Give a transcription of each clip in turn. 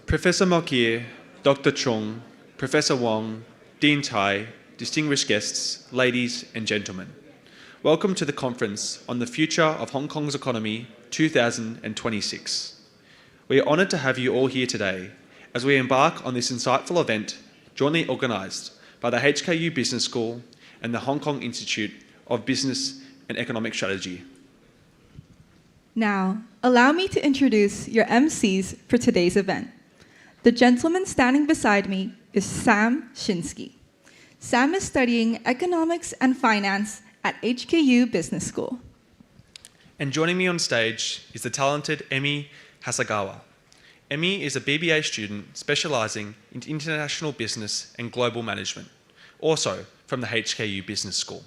Professor Mokyr, Dr. Cheung, Professor Wong, Dean Tai, distinguished guests, ladies and gentlemen. Welcome to the conference on the future of Hong Kong's economy 2026. We are honoured to have you all here today as we embark on this insightful event jointly organised by the HKU Business School and the Hong Kong Institute of Business and Economic Strategy. Now, allow me to introduce your MCs for today's event. The gentleman standing beside me is Sam Shinsky. Sam is studying economics and finance at HKU Business School. And joining me on stage is the talented Emi Hasagawa. Emi is a BBA student specialising in international business and global management, also from the HKU Business School.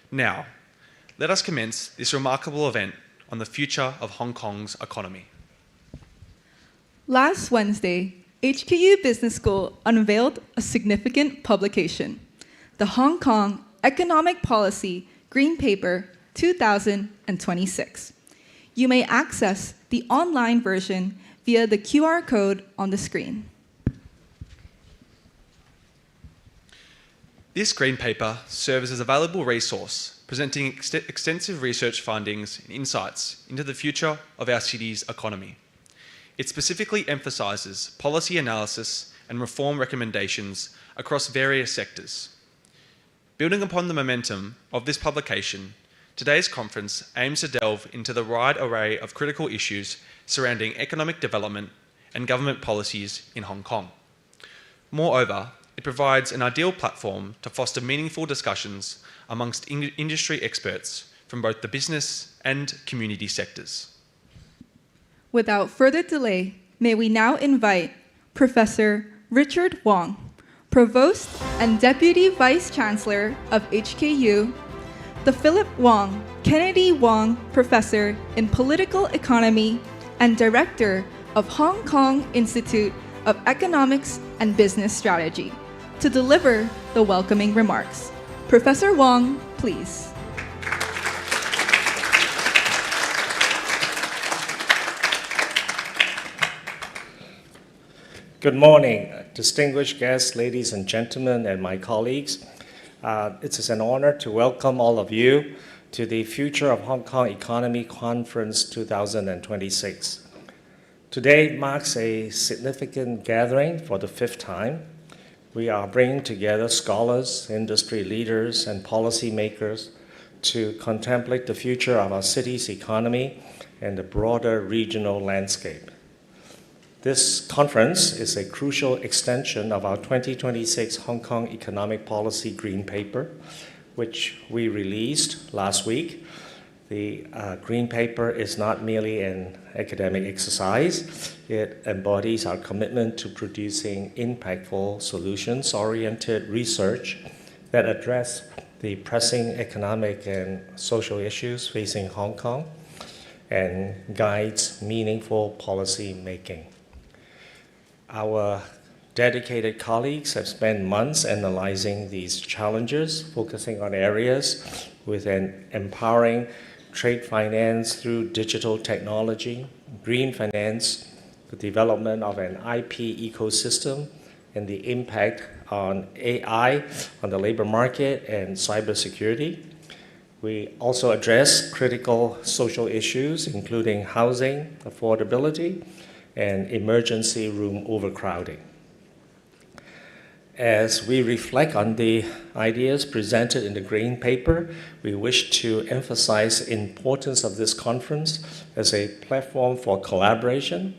Now, let us commence this remarkable event on the future of Hong Kong's economy. Last Wednesday, HKU Business School unveiled a significant publication, the Hong Kong Economic Policy Green Paper 2026. You may access the online version via the QR code on the screen. This green paper serves as a valuable resource presenting extensive research findings and insights into the future of our city's economy. It specifically emphasises policy analysis and reform recommendations across various sectors. Building upon the momentum of this publication, today's conference aims to delve into the wide array of critical issues surrounding economic development and government policies in Hong Kong. Moreover, it provides an ideal platform to foster meaningful discussions amongst industry experts from both the business and community sectors. Without further delay, may we now invite Professor Richard Wong, Provost and Deputy Vice-Chancellor of HKU, the Philip Wong Kennedy Wong Professor in Political Economy and Director of Hong Kong Institute of Economics and Business Strategy, to deliver the welcoming remarks. Professor Wong, please. Good morning, distinguished guests, ladies and gentlemen, and my colleagues. It is an honor to welcome all of you to the Future of Hong Kong Economy Conference 2026. Today marks a significant gathering for the fifth time. We are bringing together scholars, industry leaders, and policymakers to contemplate the future of our city's economy and the broader regional landscape. This conference is a crucial extension of our 2026 Hong Kong Economic Policy Green Paper, which we released last week. The Green Paper is not merely an academic exercise. It embodies our commitment to producing impactful, solutions-oriented research that address the pressing economic and social issues facing Hong Kong and guides meaningful policy making. Our dedicated colleagues have spent months analyzing these challenges, focusing on areas with an empowering trade finance through digital technology, green finance, the development of an IP ecosystem, and the impact on AI on the labor market and cybersecurity. We also address critical social issues, including housing, affordability, and emergency room overcrowding. As we reflect on the ideas presented in the Green Paper, we wish to emphasize the importance of this conference as a platform for collaboration.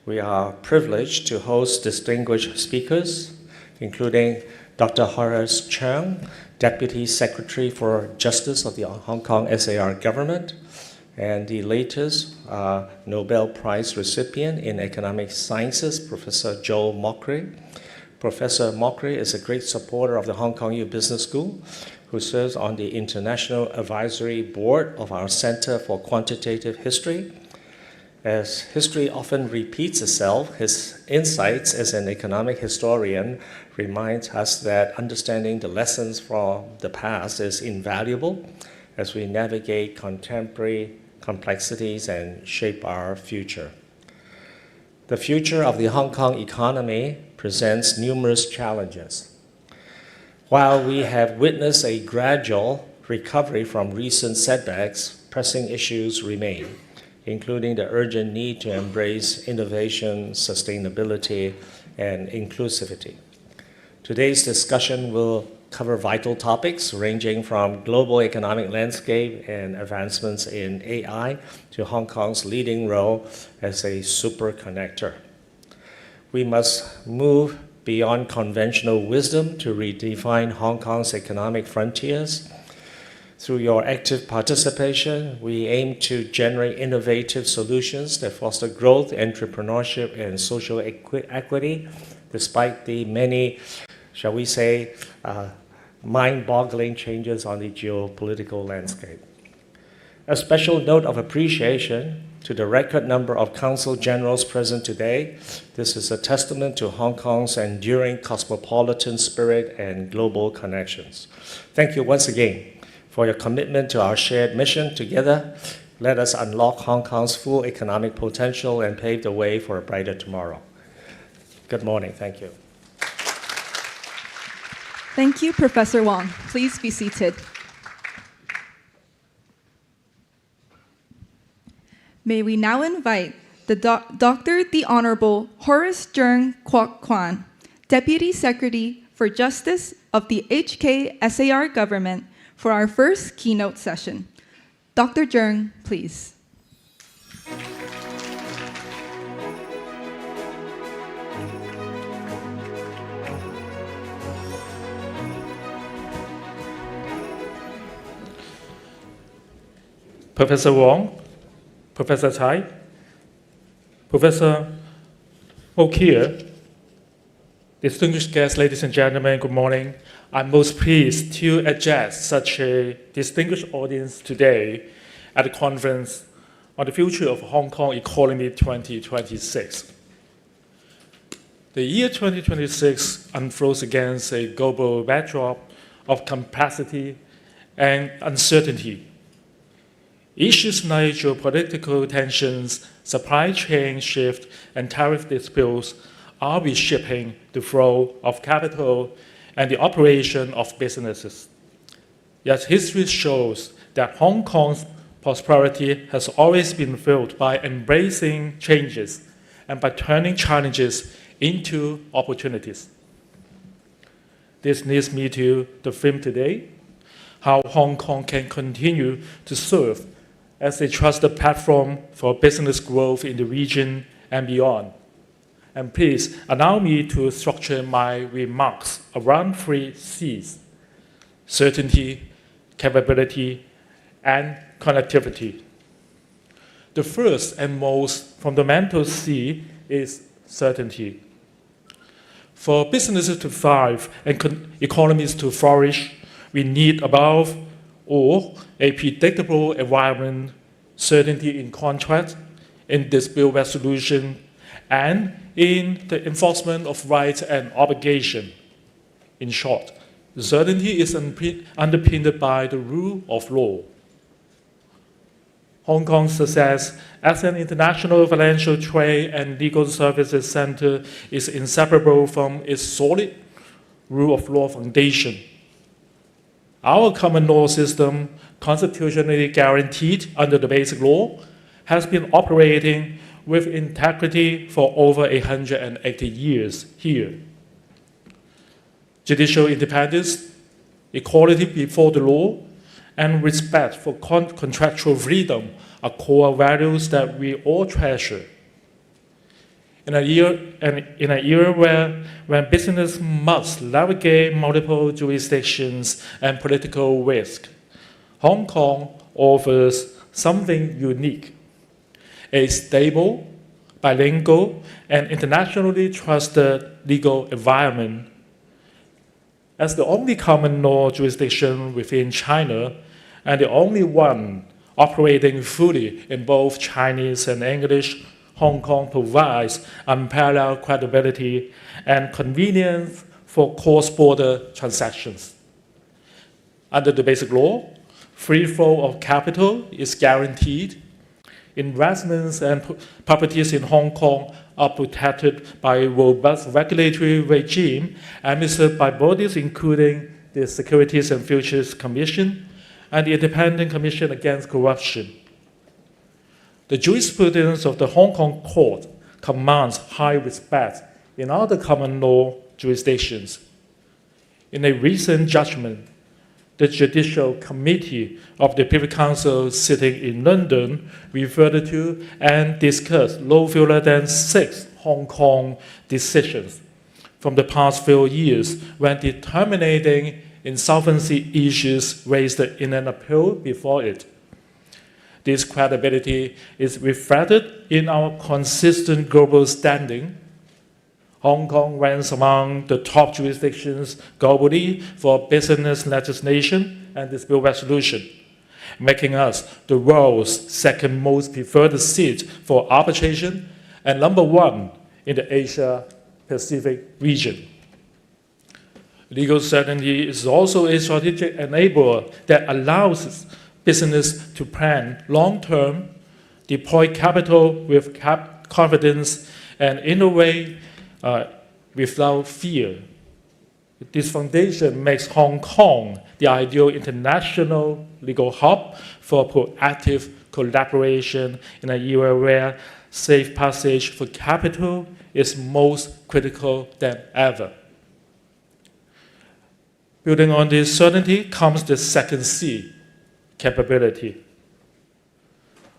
We are privileged to host distinguished speakers, including Dr. Horace Cheung, Deputy Secretary for Justice of the Hong Kong SAR government, and the latest Nobel Prize recipient in Economic Sciences, Professor Mokyr. Professor Mokyr is a great supporter of the Hong Kong U Business School, who serves on the International Advisory Board of our Center for Quantitative History. As history often repeats itself, his insights as an economic historian remind us that understanding the lessons from the past is invaluable as we navigate contemporary complexities and shape our future. The future of the Hong Kong economy presents numerous challenges. While we have witnessed a gradual recovery from recent setbacks, pressing issues remain, including the urgent need to embrace innovation, sustainability, and inclusivity. Today's discussion will cover vital topics ranging from global economic landscape and advancements in AI to Hong Kong's leading role as a super connector. We must move beyond conventional wisdom to redefine Hong Kong's economic frontiers. Through your active participation, we aim to generate innovative solutions that foster growth, entrepreneurship, and social equity, despite the many, shall we say, mind-boggling changes on the geopolitical landscape. A special note of appreciation to the record number of Council Generals present today. This is a testament to Hong Kong's enduring cosmopolitan spirit and global connections. Thank you once again for your commitment to our shared mission. Together, let us unlock Hong Kong's full economic potential and pave the way for a brighter tomorrow. Good morning. Thank you. Thank you, Professor Wong. Please be seated. May we now invite Dr. the Honorable Horace Cheung Kwok-kwan, Deputy Secretary for Justice of the HKSAR Government, for our first keynote session. Dr. Cheung, please. Professor Wong, Professor Tsai, Professor Mokyr, distinguished guests, ladies and gentlemen, good morning. I'm most pleased to address such a distinguished audience today at the conference on the future of Hong Kong economy 2026. The year 2026 unfolds against a global backdrop of complexity and uncertainty. Issues like geopolitical tensions, supply chain shift, and tariff disputes are reshaping the flow of capital and the operation of businesses. Yet history shows that Hong Kong's prosperity has always been fueled by embracing changes and by turning challenges into opportunities. This leads me to the theme today, how Hong Kong can continue to serve as a trusted platform for business growth in the region and beyond. And please allow me to structure my remarks around 3 C's: certainty, capability, and connectivity. The first and most fundamental C is certainty. For businesses to thrive and economies to flourish, we need above all a predictable environment, certainty in contract, in dispute resolution, and in the enforcement of rights and obligation. In short, certainty is underpinned by the rule of law. Hong Kong's success as an international financial trade and legal services center is inseparable from its solid rule of law foundation. Our common law system, constitutionally guaranteed under the Basic Law, has been operating with integrity for over 180 years here. Judicial independence, equality before the law, and respect for contractual freedom are core values that we all treasure. In an era when business must navigate multiple jurisdictions and political risk, Hong Kong offers something unique: a stable, bilingual, and internationally trusted legal environment. As the only common law jurisdiction within China, and the only one operating fully in both Chinese and English, Hong Kong provides unparalleled credibility and convenience for cross-border transactions. Under the Basic Law, free flow of capital is guaranteed. Investments and properties in Hong Kong are protected by a robust regulatory regime administered by bodies including the Securities and Futures Commission and the Independent Commission Against Corruption. The jurisprudence of the Hong Kong court commands high respect in other common law jurisdictions. In a recent judgment, the Judicial Committee of the Privy Council sitting in London referred to and discussed no fewer than 6 Hong Kong decisions from the past few years when determining insolvency issues raised in an appeal before it. This credibility is reflected in our consistent global standing. Hong Kong ranks among the top jurisdictions globally for business legislation and dispute resolution, making us the world's second most preferred seat for arbitration and #1 in the Asia-Pacific region. Legal certainty is also a strategic enabler that allows business to plan long-term, deploy capital with confidence, and innovate without fear. This foundation makes Hong Kong the ideal international legal hub for proactive collaboration in an era where safe passage for capital is most critical than ever. Building on this certainty comes the second C, capability.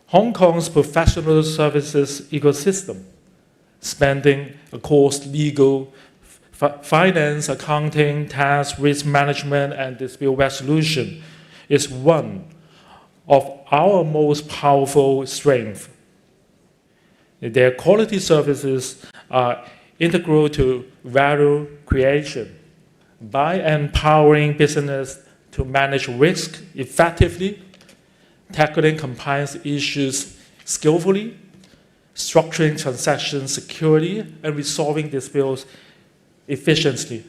Hong Kong's professional services ecosystem, spanning across legal, finance, accounting, tax, risk management, and dispute resolution, is one of our most powerful strengths. Their quality services are integral to value creation. By empowering business to manage risk effectively, tackling compliance issues skillfully, structuring transactions securely, and resolving disputes efficiently.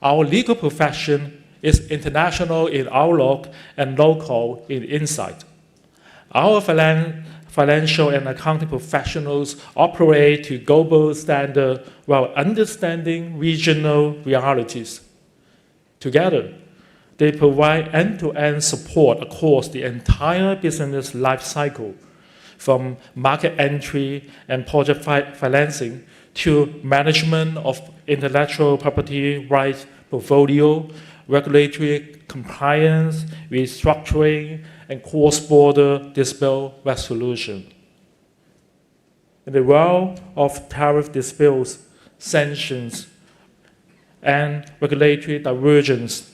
Our legal profession is international in outlook and local in insight. Our financial and accounting professionals operate to global standards while understanding regional realities. Together, they provide end-to-end support across the entire business life cycle, from market entry and project financing to management of intellectual property rights portfolio, regulatory compliance, restructuring, and cross-border dispute resolution. In the world of tariff disputes, sanctions, and regulatory divergence,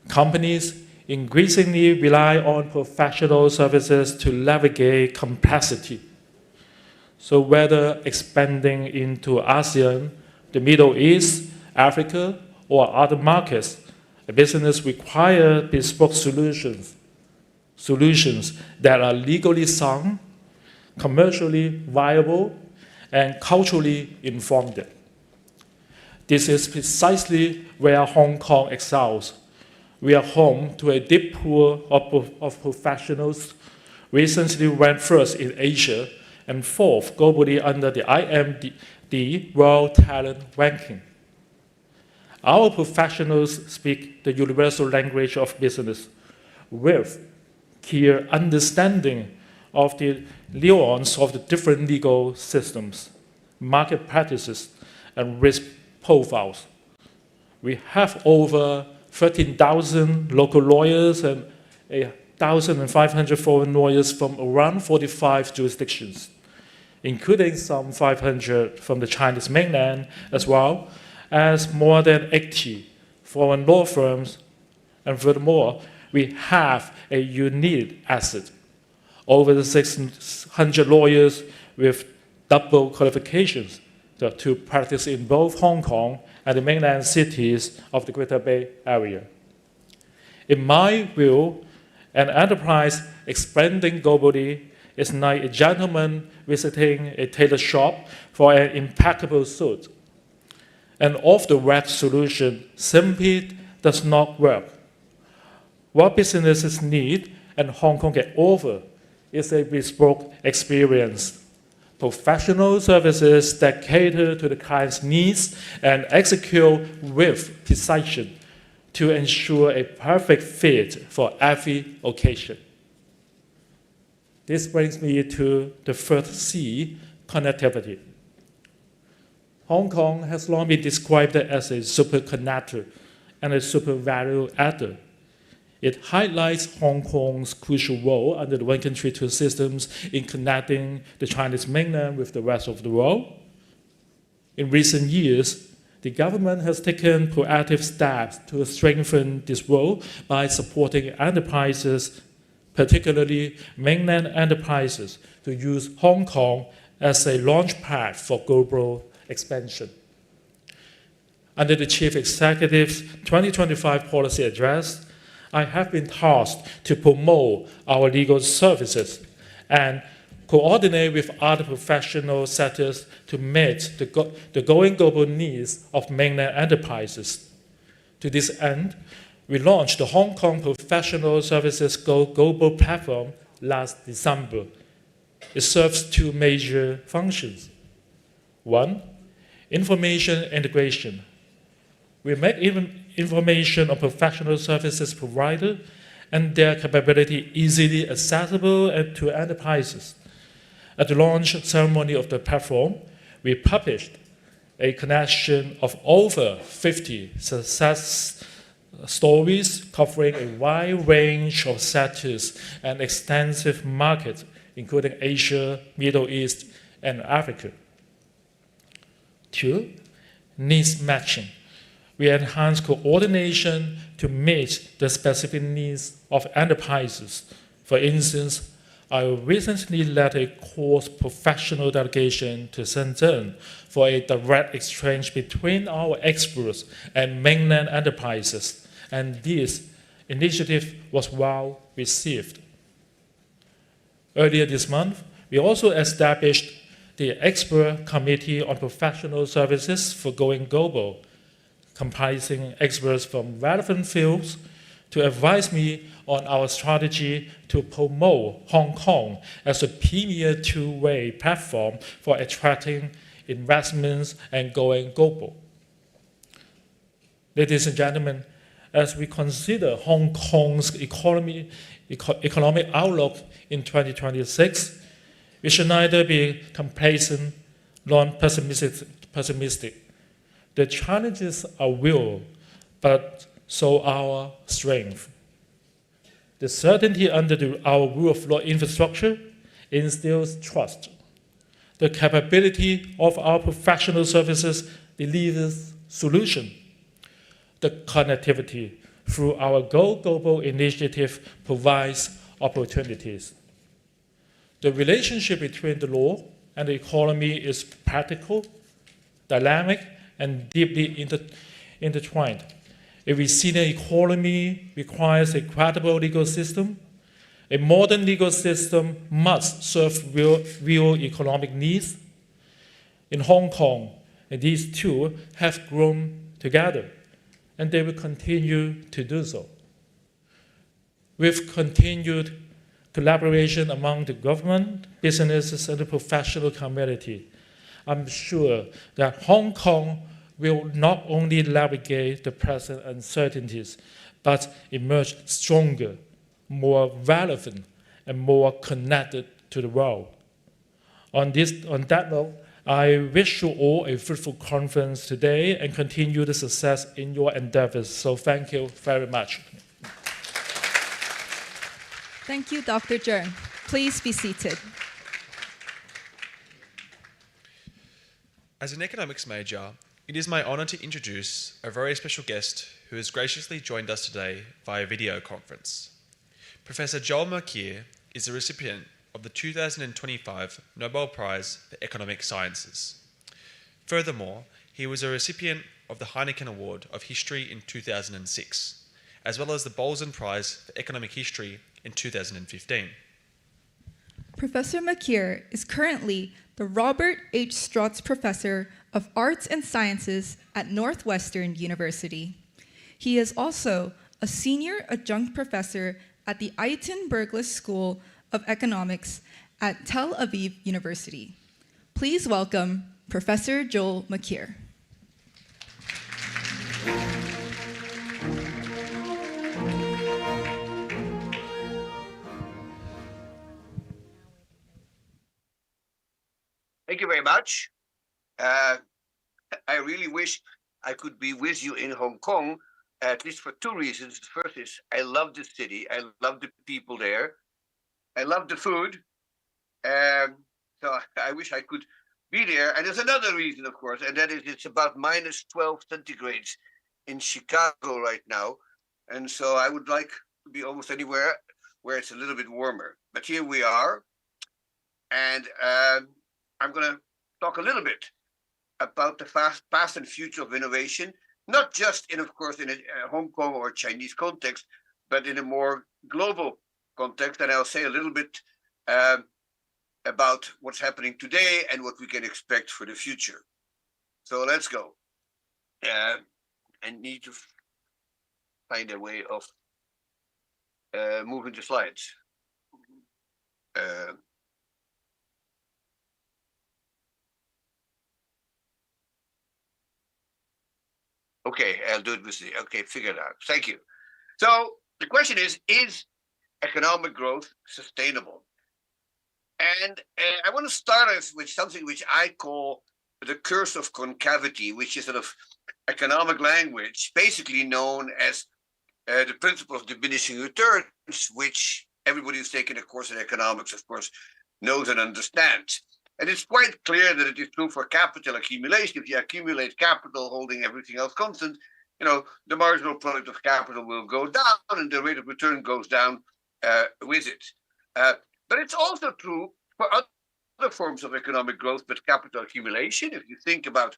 companies increasingly rely on professional services to navigate complexity. So whether expanding into ASEAN, the Middle East, Africa, or other markets, a business requires bespoke solutions that are legally sound, commercially viable, and culturally informed. This is precisely where Hong Kong excels. We are home to a deep pool of professionals, recently ranked first in Asia and 4th globally under the IMD World Talent Ranking. Our professionals speak the universal language of business with clear understanding of the nuance of the different legal systems, market practices, and risk profiles. We have over 13,000 local lawyers and 1,500 foreign lawyers from around 45 jurisdictions, including some 500 from the Chinese mainland, as well as more than 80 foreign law firms. And furthermore, we have a unique asset, over 600 lawyers with double qualifications to practice in both Hong Kong and the mainland cities of the Greater Bay Area. In my view, an enterprise expanding globally is like a gentleman visiting a tailor shop for an impeccable suit. An off-the-rack solution simply does not work. What businesses need and Hong Kong can offer is a bespoke experience, professional services that cater to the client's needs and execute with precision to ensure a perfect fit for every occasion. This brings me to the third C, connectivity. Hong Kong has long been described as a super connector and a super value adder. It highlights Hong Kong's crucial role under the one country, two systems in connecting the Chinese mainland with the rest of the world. In recent years, the government has taken proactive steps to strengthen this role by supporting enterprises, particularly mainland enterprises, to use Hong Kong as a launchpad for global expansion. Under the Chief Executive's 2025 policy address, I have been tasked to promote our legal services and coordinate with other professional sectors to meet the going global needs of mainland enterprises. To this end, we launched the Hong Kong Professional Services Global Platform last December. It serves two major functions. One, information integration. We make information on professional services providers and their capability easily accessible to enterprises. At the launch ceremony of the platform, we published a collection of over 50 success stories covering a wide range of sectors and extensive markets, including Asia, Middle East, and Africa. Two, needs matching. We enhance coordination to meet the specific needs of enterprises. For instance, I recently led a course professional delegation to Shenzhen for a direct exchange between our experts and mainland enterprises, and this initiative was well received. Earlier this month, we also established the Expert Committee on Professional Services for Going Global, comprising experts from relevant fields to advise me on our strategy to promote Hong Kong as a premier two-way platform for attracting investments and going global. Ladies and gentlemen, as we consider Hong Kong's economic outlook in 2026, we should neither be complacent nor pessimistic. The challenges are real, but so our strength. The certainty under our rule of law infrastructure instills trust. The capability of our professional services delivers solution. The connectivity through our Go Global initiative provides opportunities. The relationship between the law and the economy is practical, dynamic, and deeply intertwined. A resilient economy requires a credible legal system. A modern legal system must serve real economic needs. In Hong Kong, these two have grown together, and they will continue to do so. With continued collaboration among the government, businesses, and the professional community, I'm sure that Hong Kong will not only navigate the present uncertainties, but emerge stronger, more relevant, and more connected to the world. On that note, I wish you all a fruitful conference today and continued success in your endeavors. So thank you very much. Thank you, Dr. Cheung. Please be seated. As an economics major, it is my honor to introduce a very special guest who has graciously joined us today via video conference. Professor Mokyr is the recipient of the 2025 Nobel Prize for Economic Sciences. Furthermore, he was a recipient of the Heineken Award of History in 2006, as well as the Bolzan Prize for Economic History in 2015. Professor Mokyr is currently the Robert H. Strauss Professor of Arts and Sciences at Northwestern University. He is also a senior adjunct professor at the Eitan Berglas School of Economics at Tel Aviv University. Please welcome Professor Joel Mokyr. Thank you very much. I really wish I could be with you in Hong Kong, at least for two reasons. The first is I love the city. I love the people there. I love the food. So I wish I could be there. And there's another reason, of course, and that is it's about minus 12 centigrades in Chicago right now. And so I would like to be almost anywhere where it's a little bit warmer. But here we are. And I'm going to talk a little bit about the past and future of innovation, not just in, of course, in a Hong Kong or Chinese context, but in a more global context. And I'll say a little bit about what's happening today and what we can expect for the future. So let's go. I need to find a way of moving the slides. Okay, I'll do it with the, okay, figure it out. Thank you. So the question is economic growth sustainable? And I want to start with something which I call the curse of concavity, which is sort of economic language, basically known as the principle of diminishing returns, which everybody who's taken a course in economics, of course, knows and understands. And it's quite clear that it is true for capital accumulation. If you accumulate capital holding everything else constant, the marginal product of capital will go down and the rate of return goes down with it. But it's also true for other forms of economic growth, but capital accumulation. If you think about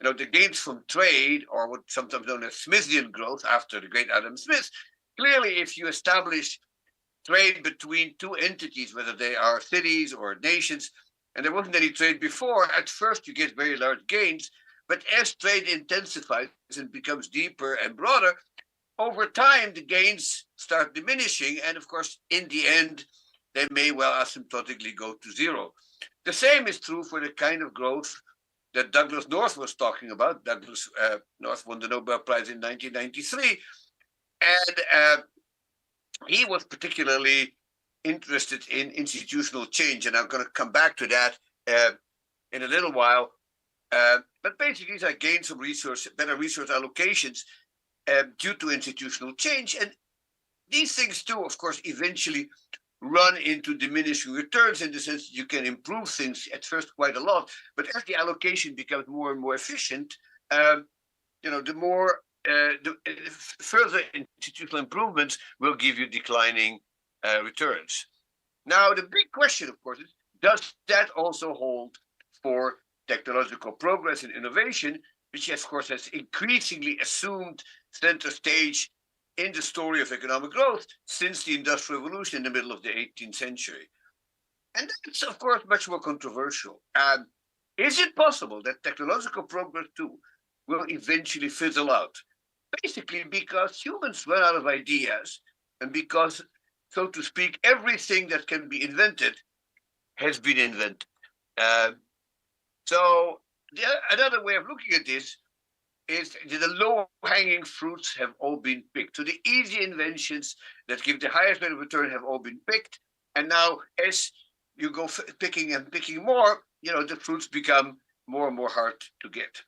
the gains from trade, or what's sometimes known as Smithian growth after the great Adam Smith, clearly if you establish trade between two entities, whether they are cities or nations, and there wasn't any trade before, at first you get very large gains, but as trade intensifies and becomes deeper and broader, over time the gains start diminishing, and of course, in the end, they may well asymptotically go to zero. The same is true for the kind of growth that Douglas North was talking about. Douglas North won the Nobel Prize in 1993, and he was particularly interested in institutional change, and I'm going to come back to that in a little while. But basically, these are gains from better resource allocations due to institutional change. And these things too, of course, eventually run into diminishing returns in the sense that you can improve things at first quite a lot, but as the allocation becomes more and more efficient, the more the further institutional improvements will give you declining returns. Now, the big question, of course, is does that also hold for technological progress and innovation, which, of course, has increasingly assumed center stage in the story of economic growth since the Industrial Revolution in the middle of the 18th century? And that's, of course, much more controversial. Is it possible that technological progress, too, will eventually fizzle out? Basically, because humans run out of ideas, and because, so to speak, everything that can be invented has been invented. So another way of looking at this is that the low-hanging fruits have all been picked. So the easy inventions that give the highest rate of return have all been picked. And now as you go picking and picking more, the fruits become more and more hard to get.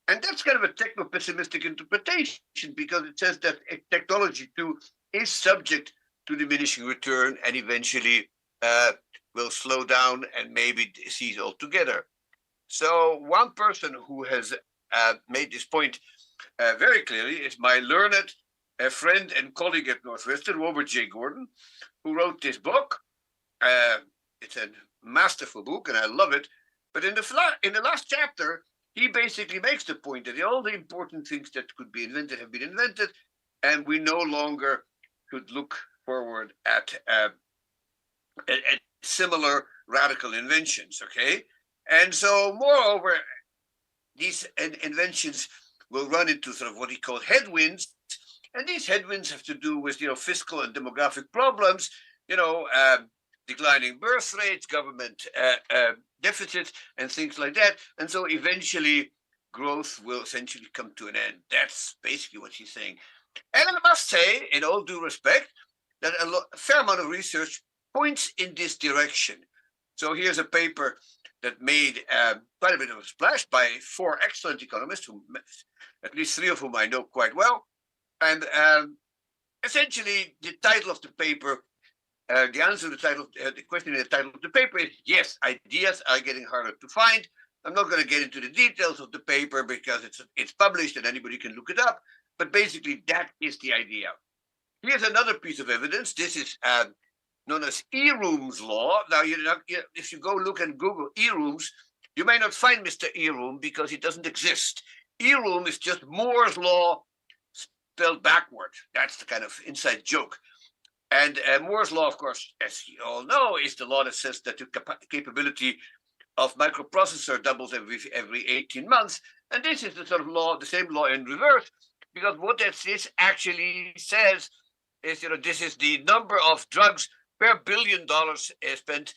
And that's kind of a techno-pessimistic interpretation, because it says that technology too is subject to diminishing return and eventually will slow down and maybe cease altogether. So one person who has made this point very clearly is my learned friend and colleague at Northwestern, Robert J. Gordon, who wrote this book. It's a masterful book, and I love it. But in the last chapter, he basically makes the point that all the important things that could be invented have been invented, and we no longer should look forward at similar radical inventions, okay? And so, moreover, these inventions will run into sort of what he called headwinds, and these headwinds have to do with fiscal and demographic problems. declining birth rates, government deficits, and things like that. And so eventually growth will essentially come to an end. That's basically what he's saying. And I must say, in all due respect, that a fair amount of research points in this direction. So here's a paper that made quite a bit of a splash by 4 excellent economists, at least 3 of whom I know quite well. And essentially, the title of the paper, the answer to the title, the question in the title of the paper is, yes, ideas are getting harder to find. I'm not going to get into the details of the paper because it's published and anybody can look it up. But basically, that is the idea. Here's another piece of evidence. This is known as E-Room's law. Now, if you go look and Google E-Rooms, you may not find Mr. E-Room because he doesn't exist. E-Room is just Moore's law spelled backward. That's the kind of inside joke. And Moore's law, of course, as you all know, is the law that says that the capability of microprocessor doubles every 18 months. And this is the sort of law, the same law in reverse, because what this actually says is, this is the number of drugs per $1 billion spent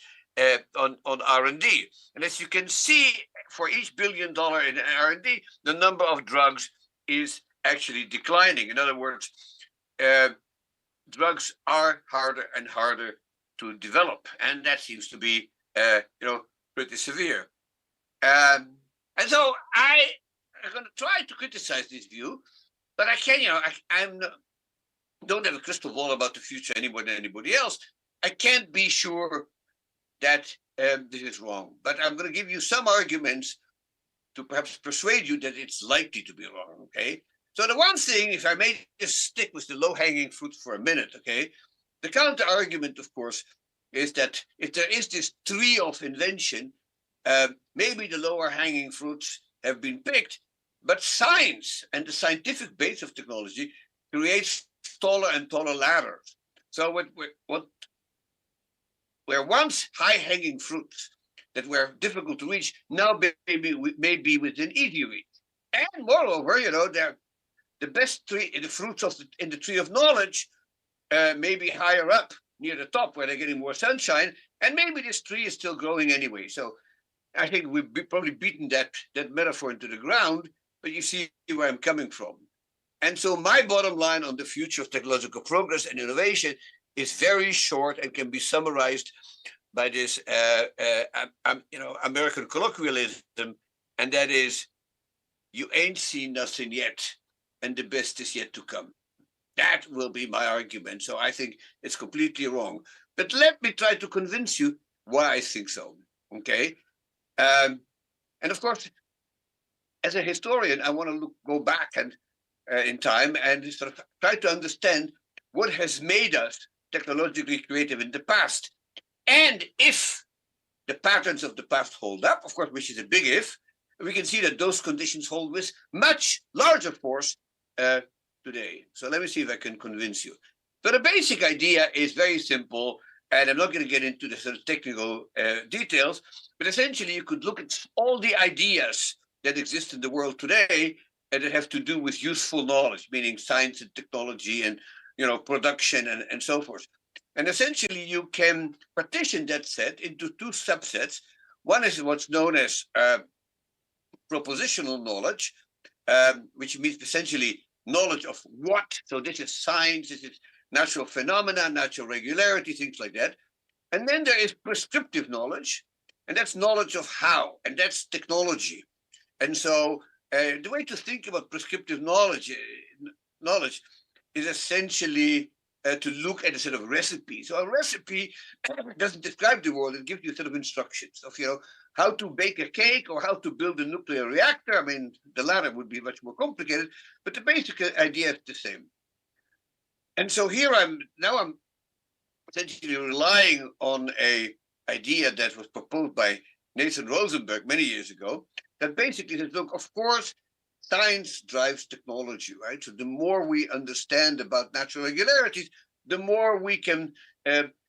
on R&D. And as you can see, for each $1 billion in R&D, the number of drugs is actually declining. In other words, drugs are harder and harder to develop, and that seems to be, pretty severe. And so I'm going to try to criticize this view, but I can, don't have a crystal ball about the future any more than anybody else. I can't be sure that this is wrong, but I'm going to give you some arguments to perhaps persuade you that it's likely to be wrong, okay? So the one thing, if I may just stick with the low-hanging fruit for a minute, okay? The counter-argument, of course, is that if there is this tree of invention, maybe the lower-hanging fruits have been picked, but science and the scientific base of technology creates taller and taller ladders. So what were once high-hanging fruits that were difficult to reach, now may be within easy reach. And moreover, the best tree, the fruits in the tree of knowledge, may be higher up near the top where they're getting more sunshine, and maybe this tree is still growing anyway. So I think we've probably beaten that metaphor into the ground, but you see where I'm coming from. And so my bottom line on the future of technological progress and innovation is very short and can be summarized by this American colloquialism, and that is, you ain't seen nothing yet, and the best is yet to come. That will be my argument. So I think it's completely wrong. But let me try to convince you why I think so, okay? And of course, as a historian, I want to go back and in time and sort of try to understand what has made us technologically creative in the past. And if the patterns of the past hold up, of course, which is a big if, we can see that those conditions hold with much larger force today. So let me see if I can convince you. So the basic idea is very simple, and I'm not going to get into the sort of technical details, but essentially you could look at all the ideas that exist in the world today and that have to do with useful knowledge, meaning science and technology and production and so forth. And essentially you can partition that set into 2 subsets. One is what's known as propositional knowledge, which means essentially knowledge of what. So this is science, this is natural phenomena, natural regularity, things like that. And then there is prescriptive knowledge, and that's knowledge of how, and that's technology. And so the way to think about prescriptive knowledge is essentially to look at a sort of recipe. So a recipe doesn't describe the world, it gives you sort of instructions of, how to bake a cake or how to build a nuclear reactor. I mean, the latter would be much more complicated, but the basic idea is the same. And so here I'm essentially relying on an idea that was proposed by Nathan Rosenberg many years ago, that basically says, look, of course, science drives technology, right? So the more we understand about natural regularities, the more we can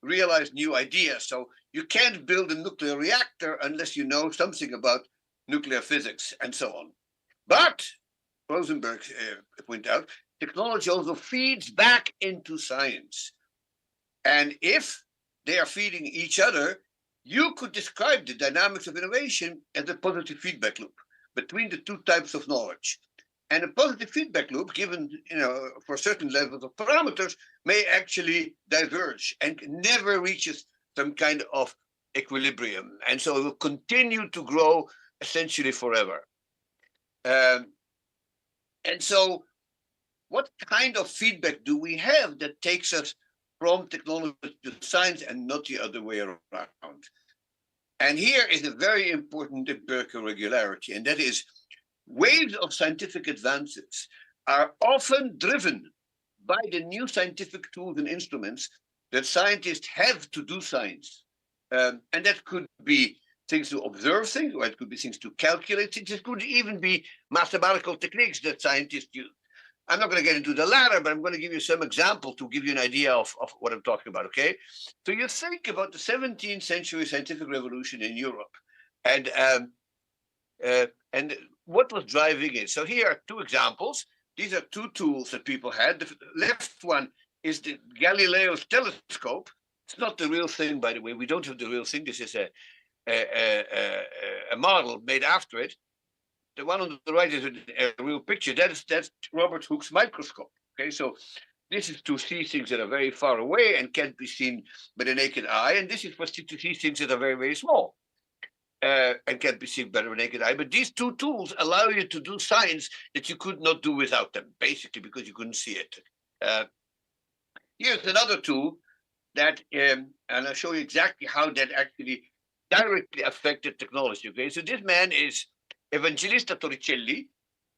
realize new ideas. So you can't build a nuclear reactor unless you know something about nuclear physics and so on. But, Rosenberg pointed out, technology also feeds back into science. And if they are feeding each other, you could describe the dynamics of innovation as a positive feedback loop between the two types of knowledge. And a positive feedback loop, given for certain levels of parameters, may actually diverge and never reaches some kind of equilibrium. And so it will continue to grow essentially forever. And so what kind of feedback do we have that takes us from technology to science and not the other way around? And here is a very important empirical regularity, and that is waves of scientific advances are often driven by the new scientific tools and instruments that scientists have to do science. And that could be things to observe things, or it could be things to calculate things. It could even be mathematical techniques that scientists use. I'm not going to get into the latter, but I'm going to give you some example to give you an idea of what I'm talking about, okay? So you think about the 17th century scientific revolution in Europe, and what was driving it. So here are two examples. These are two tools that people had. The left one is the Galileo's telescope. It's not the real thing, by the way. We don't have the real thing. This is a model made after it. The one on the right is a real picture. That's Robert Hooke's microscope. Okay, so this is to see things that are very far away and can't be seen by the naked eye, and this is for to see things that are very, very small and can't be seen by the naked eye. But these two tools allow you to do science that you could not do without them, basically because you couldn't see it. Here's another tool that, and I'll show you exactly how that actually directly affected technology. Okay, so this man is Evangelista Torricelli,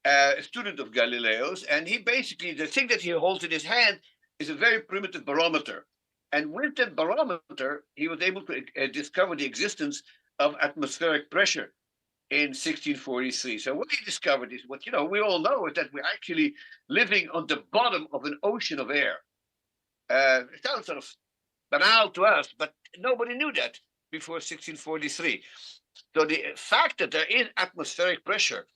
a student of Galileo's, and he basically, the thing that he holds in his hand is a very primitive barometer. And with that barometer, he was able to discover the existence of atmospheric pressure in 1643. So what he discovered is what we all know, is that we're actually living on the bottom of an ocean of air. It sounds sort of banal to us, but nobody knew that before 1643. So the fact that there is atmospheric pressure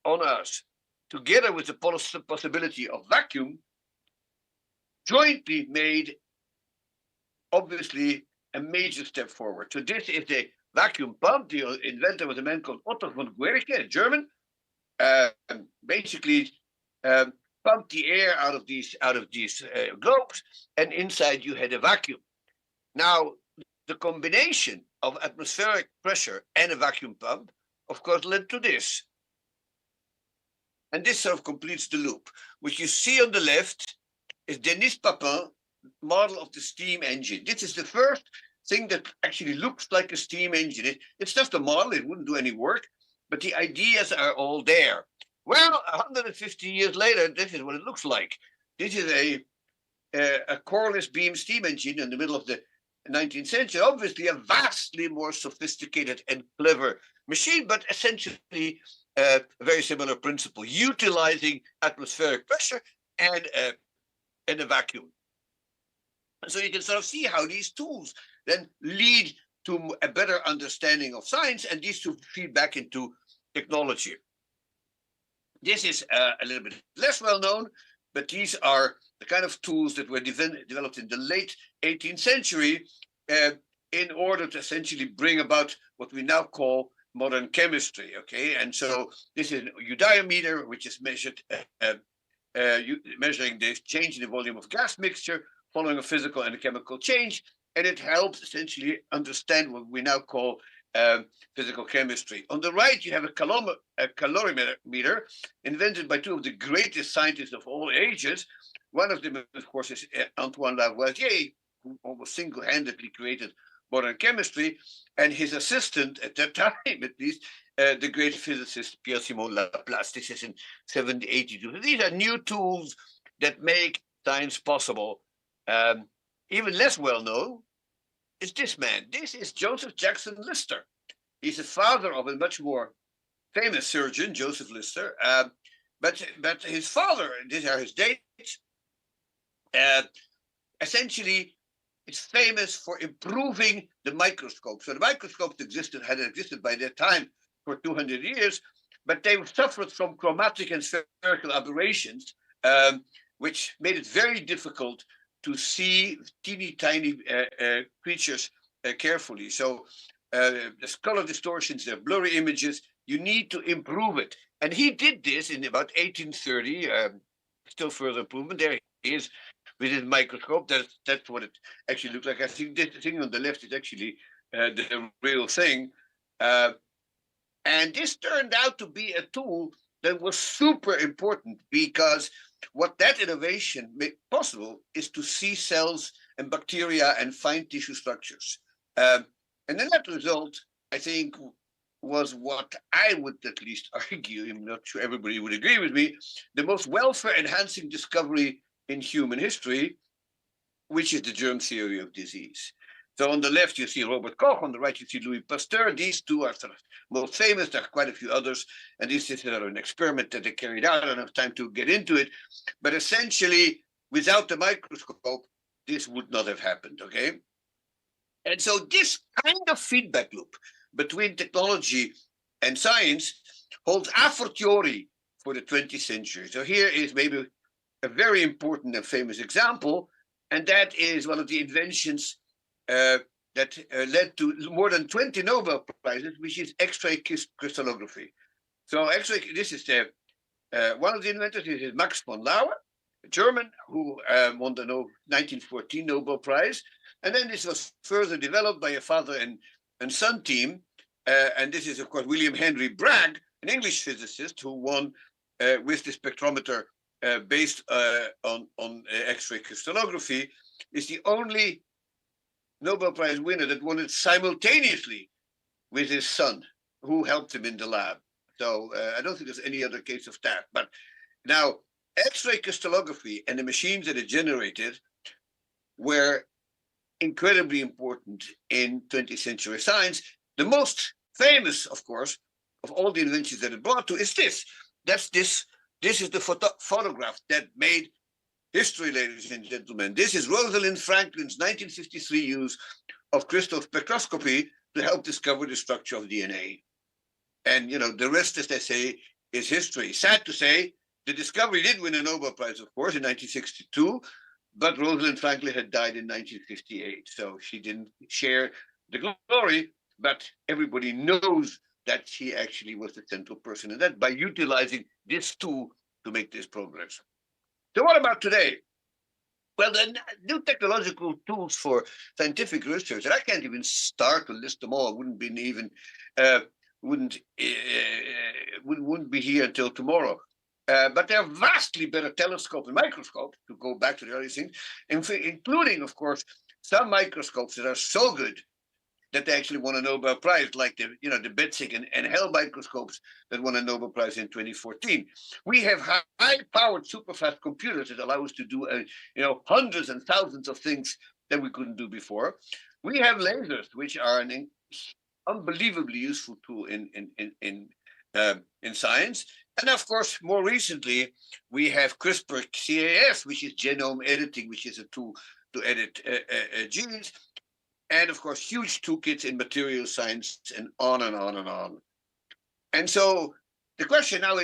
on us, together with the possibility of vacuum, jointly made, obviously, a major step forward. So this is the vacuum pump. The inventor was a man called Otto von Guericke, a German. Basically, pumped the air out of these globes, and inside you had a vacuum. Now, the combination of atmospheric pressure and a vacuum pump, of course, led to this. And this sort of completes the loop. What you see on the left is Denis Papin's model of the steam engine. This is the first thing that actually looks like a steam engine. It's just a model, it wouldn't do any work, but the ideas are all there. Well, 150 years later, this is what it looks like. This is a coreless beam steam engine in the middle of the 19th century, obviously a vastly more sophisticated and clever machine, but essentially a very similar principle, utilizing atmospheric pressure and a vacuum. So you can sort of see how these tools then lead to a better understanding of science, and these two feed back into technology. This is a little bit less well known, but these are the kind of tools that were developed in the late 18th century in order to essentially bring about what we now call modern chemistry, okay? And so this is an eudiometer, which is measuring the change in the volume of gas mixture following a physical and a chemical change, and it helps essentially understand what we now call physical chemistry. On the right, you have a calorimeter invented by two of the greatest scientists of all ages. One of them, of course, is Antoine Lavoisier, who almost single-handedly created modern chemistry, and his assistant at that time, at least, the great physicist Pierre-Simon Laplace. This is in 1782. These are new tools that make science possible. Even less well known is this man. This is Joseph Jackson Lister. He's the father of a much more famous surgeon, Joseph Lister. But his father, these are his dates, essentially it's famous for improving the microscope. So the microscopes had existed by that time for 200 years, but they suffered from chromatic and spherical aberrations, which made it very difficult to see teeny tiny creatures carefully. So there's color distortions, there are blurry images. You need to improve it. And he did this in about 1830. Still further improvement. There he is with his microscope. That's what it actually looked like. I think this thing on the left is actually the real thing. And this turned out to be a tool that was super important, because what that innovation made possible is to see cells and bacteria and fine tissue structures. And the net result, I think, was what I would at least argue, I'm not sure everybody would agree with me, the most welfare-enhancing discovery in human history, which is the germ theory of disease. So on the left, you see Robert Koch. On the right, you see Louis Pasteur. These two are sort of most famous. There are quite a few others. And this is an experiment that they carried out. I don't have time to get into it. But essentially, without the microscope, this would not have happened, okay? And so this kind of feedback loop between technology and science holds a fortiori for the 20th century. So here is maybe a very important and famous example, and that is one of the inventions that led to more than 20 Nobel Prizes, which is X-ray crystallography. So X-ray, this is one of the inventors is Max von Laue, a German who won the 1914 Nobel Prize. And then this was further developed by a father and son team. And this is, of course, William Henry Bragg, an English physicist who won with the spectrometer based on X-ray crystallography, is the only Nobel Prize winner that won it simultaneously with his son, who helped him in the lab. So I don't think there's any other case of that. But now, X-ray crystallography and the machines that it generated were incredibly important in 20th century science. The most famous, of course, of all the inventions that it brought to is this. This is the photograph that made history, ladies and gentlemen. This is Rosalind Franklin's 1953 use of crystal spectroscopy to help discover the structure of DNA. And, you know, the rest, as they say, is history. Sad to say, the discovery did win a Nobel Prize, of course, in 1962, but Rosalind Franklin had died in 1958, so she didn't share the glory, but everybody knows that she actually was the central person in that by utilizing this tool to make this progress. So what about today? Well, the new technological tools for scientific research, and I can't even start to list them all. Wouldn't be here until tomorrow. But there are vastly better telescopes and microscopes, to go back to the early things, including, of course, some microscopes that are so good that they actually won a Nobel Prize, like the Betzig and Hell microscopes that won a Nobel Prize in 2014. We have high-powered, super-fast computers that allow us to do hundreds and thousands of things that we couldn't do before. We have lasers, which are an unbelievably useful tool in science. And of course, more recently, we have CRISPR-Cas, which is genome editing, which is a tool to edit genes. And of course, huge toolkits in material science, and on and on and on. And so the question now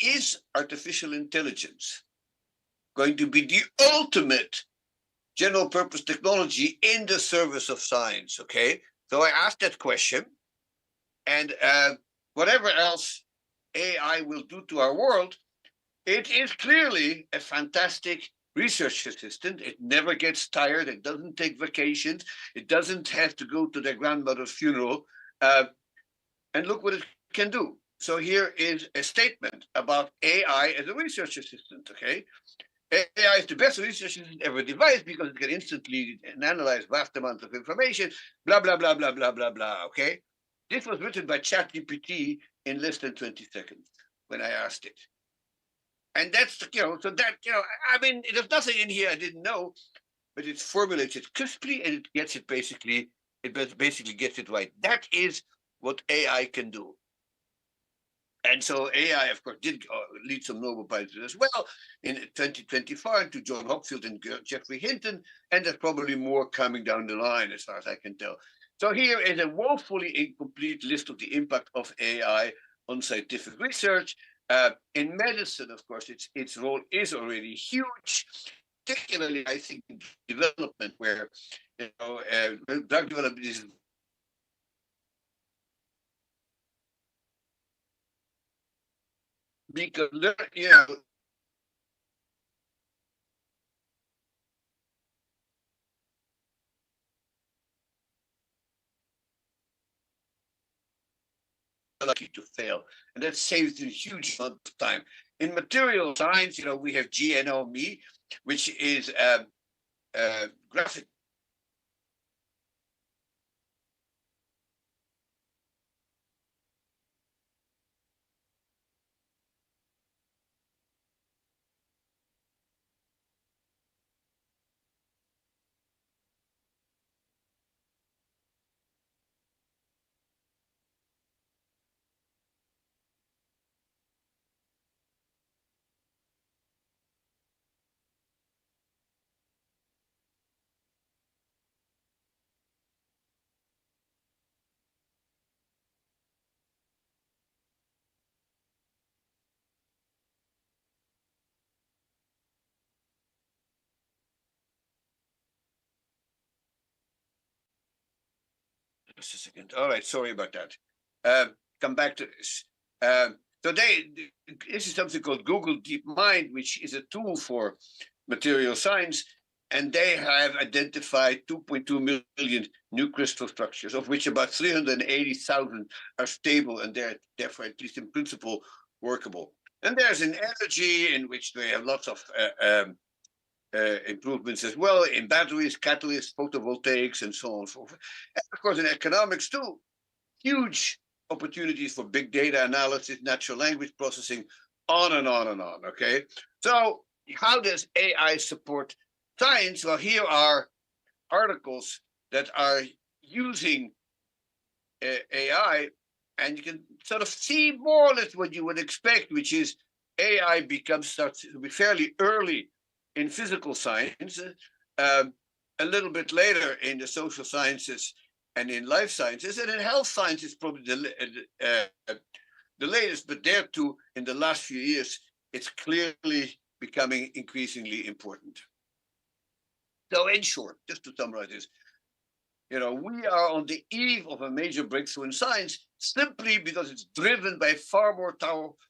is artificial intelligence going to be the ultimate general purpose technology in the service of science? Okay, so I asked that question, and whatever else AI will do to our world, it is clearly a fantastic research assistant. It never gets tired. It doesn't take vacations. It doesn't have to go to their grandmother's funeral. And look what it can do. So here is a statement about AI as a research assistant, okay? AI is the best research assistant ever devised because it can instantly analyze vast amounts of information, blah, blah, blah, blah, blah, blah, blah, okay? This was written by ChatGPT in less than 20 seconds when I asked it. And that's, I mean, there's nothing in here I didn't know, but it formulates it crisply and it gets it basically gets it right. That is what AI can do. And so AI, of course, did lead some Nobel Prizes as well in 2024 to John Hopfield and Geoffrey Hinton, and there's probably more coming down the line as far as I can tell. So here is a woefully incomplete list of the impact of AI on scientific research. In medicine, of course, its role is already huge, particularly, I think, in development, where drug development is because lucky to fail, and that saves a huge amount of time. In material science, we have GNOME, which is graphic. Just a second. All right, sorry about that. Come back to this. So this is something called Google DeepMind, which is a tool for material science, and they have identified 2.2 million new crystal structures, of which about 380,000 are stable and they're therefore, at least in principle, workable. And there's an energy in which they have lots of improvements as well in batteries, catalysts, photovoltaics, and so on and so forth. And of course, in economics too, huge opportunities for big data analysis, natural language processing, on and on and on. Okay, so how does AI support science? Well, here are articles that are using AI, and you can sort of see more or less what you would expect, which is AI starts to be fairly early in physical science, a little bit later in the social sciences and in life sciences, and in health sciences probably the latest, but there too, in the last few years, it's clearly becoming increasingly important. So in short, just to summarize this, we are on the eve of a major breakthrough in science simply because it's driven by far more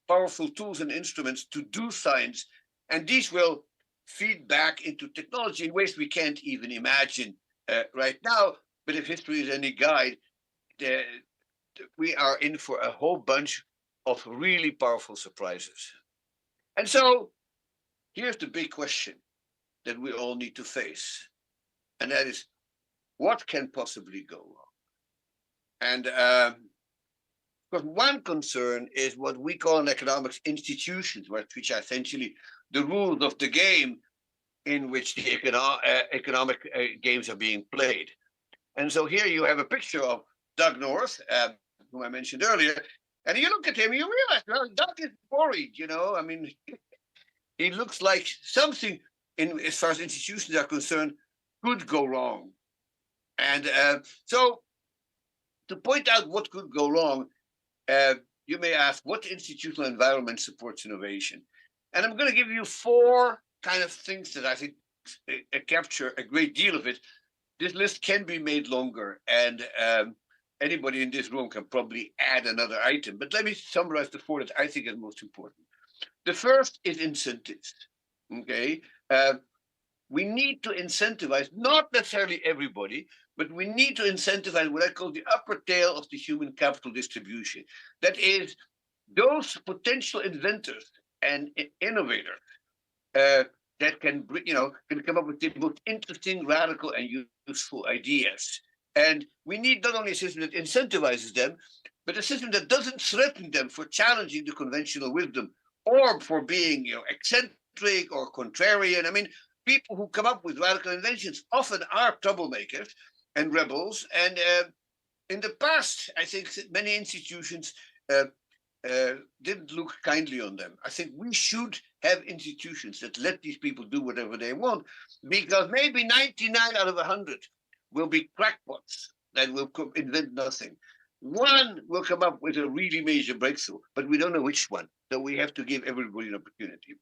powerful tools and instruments to do science, and these will feed back into technology in ways we can't even imagine right now. But if history is any guide, we are in for a whole bunch of really powerful surprises. And so here's the big question that we all need to face, and that is, what can possibly go wrong? And because one concern is what we call in economics institutions, which are essentially the rules of the game in which the economic games are being played. And so here you have a picture of Doug North, whom I mentioned earlier, and you look at him, you realize, well, Doug is worried, I mean, he looks like something, as far as institutions are concerned, could go wrong. And so to point out what could go wrong, you may ask, what institutional environment supports innovation? And I'm going to give you 4 kind of things that I think capture a great deal of it. This list can be made longer, and anybody in this room can probably add another item. But let me summarize the 4 that I think are most important. The first is incentives. Okay, we need to incentivize not necessarily everybody, but we need to incentivize what I call the upper tail of the human capital distribution. That is, those potential inventors and innovators that can come up with the most interesting, radical, and useful ideas. And we need not only a system that incentivizes them, but a system that doesn't threaten them for challenging the conventional wisdom or for being, eccentric or contrarian. I mean, people who come up with radical inventions often are troublemakers and rebels. And in the past, I think many institutions didn't look kindly on them. I think we should have institutions that let these people do whatever they want, because maybe 99 out of 100 will be crackpots that will invent nothing. One will come up with a really major breakthrough, but we don't know which one. So we have to give everybody an opportunity.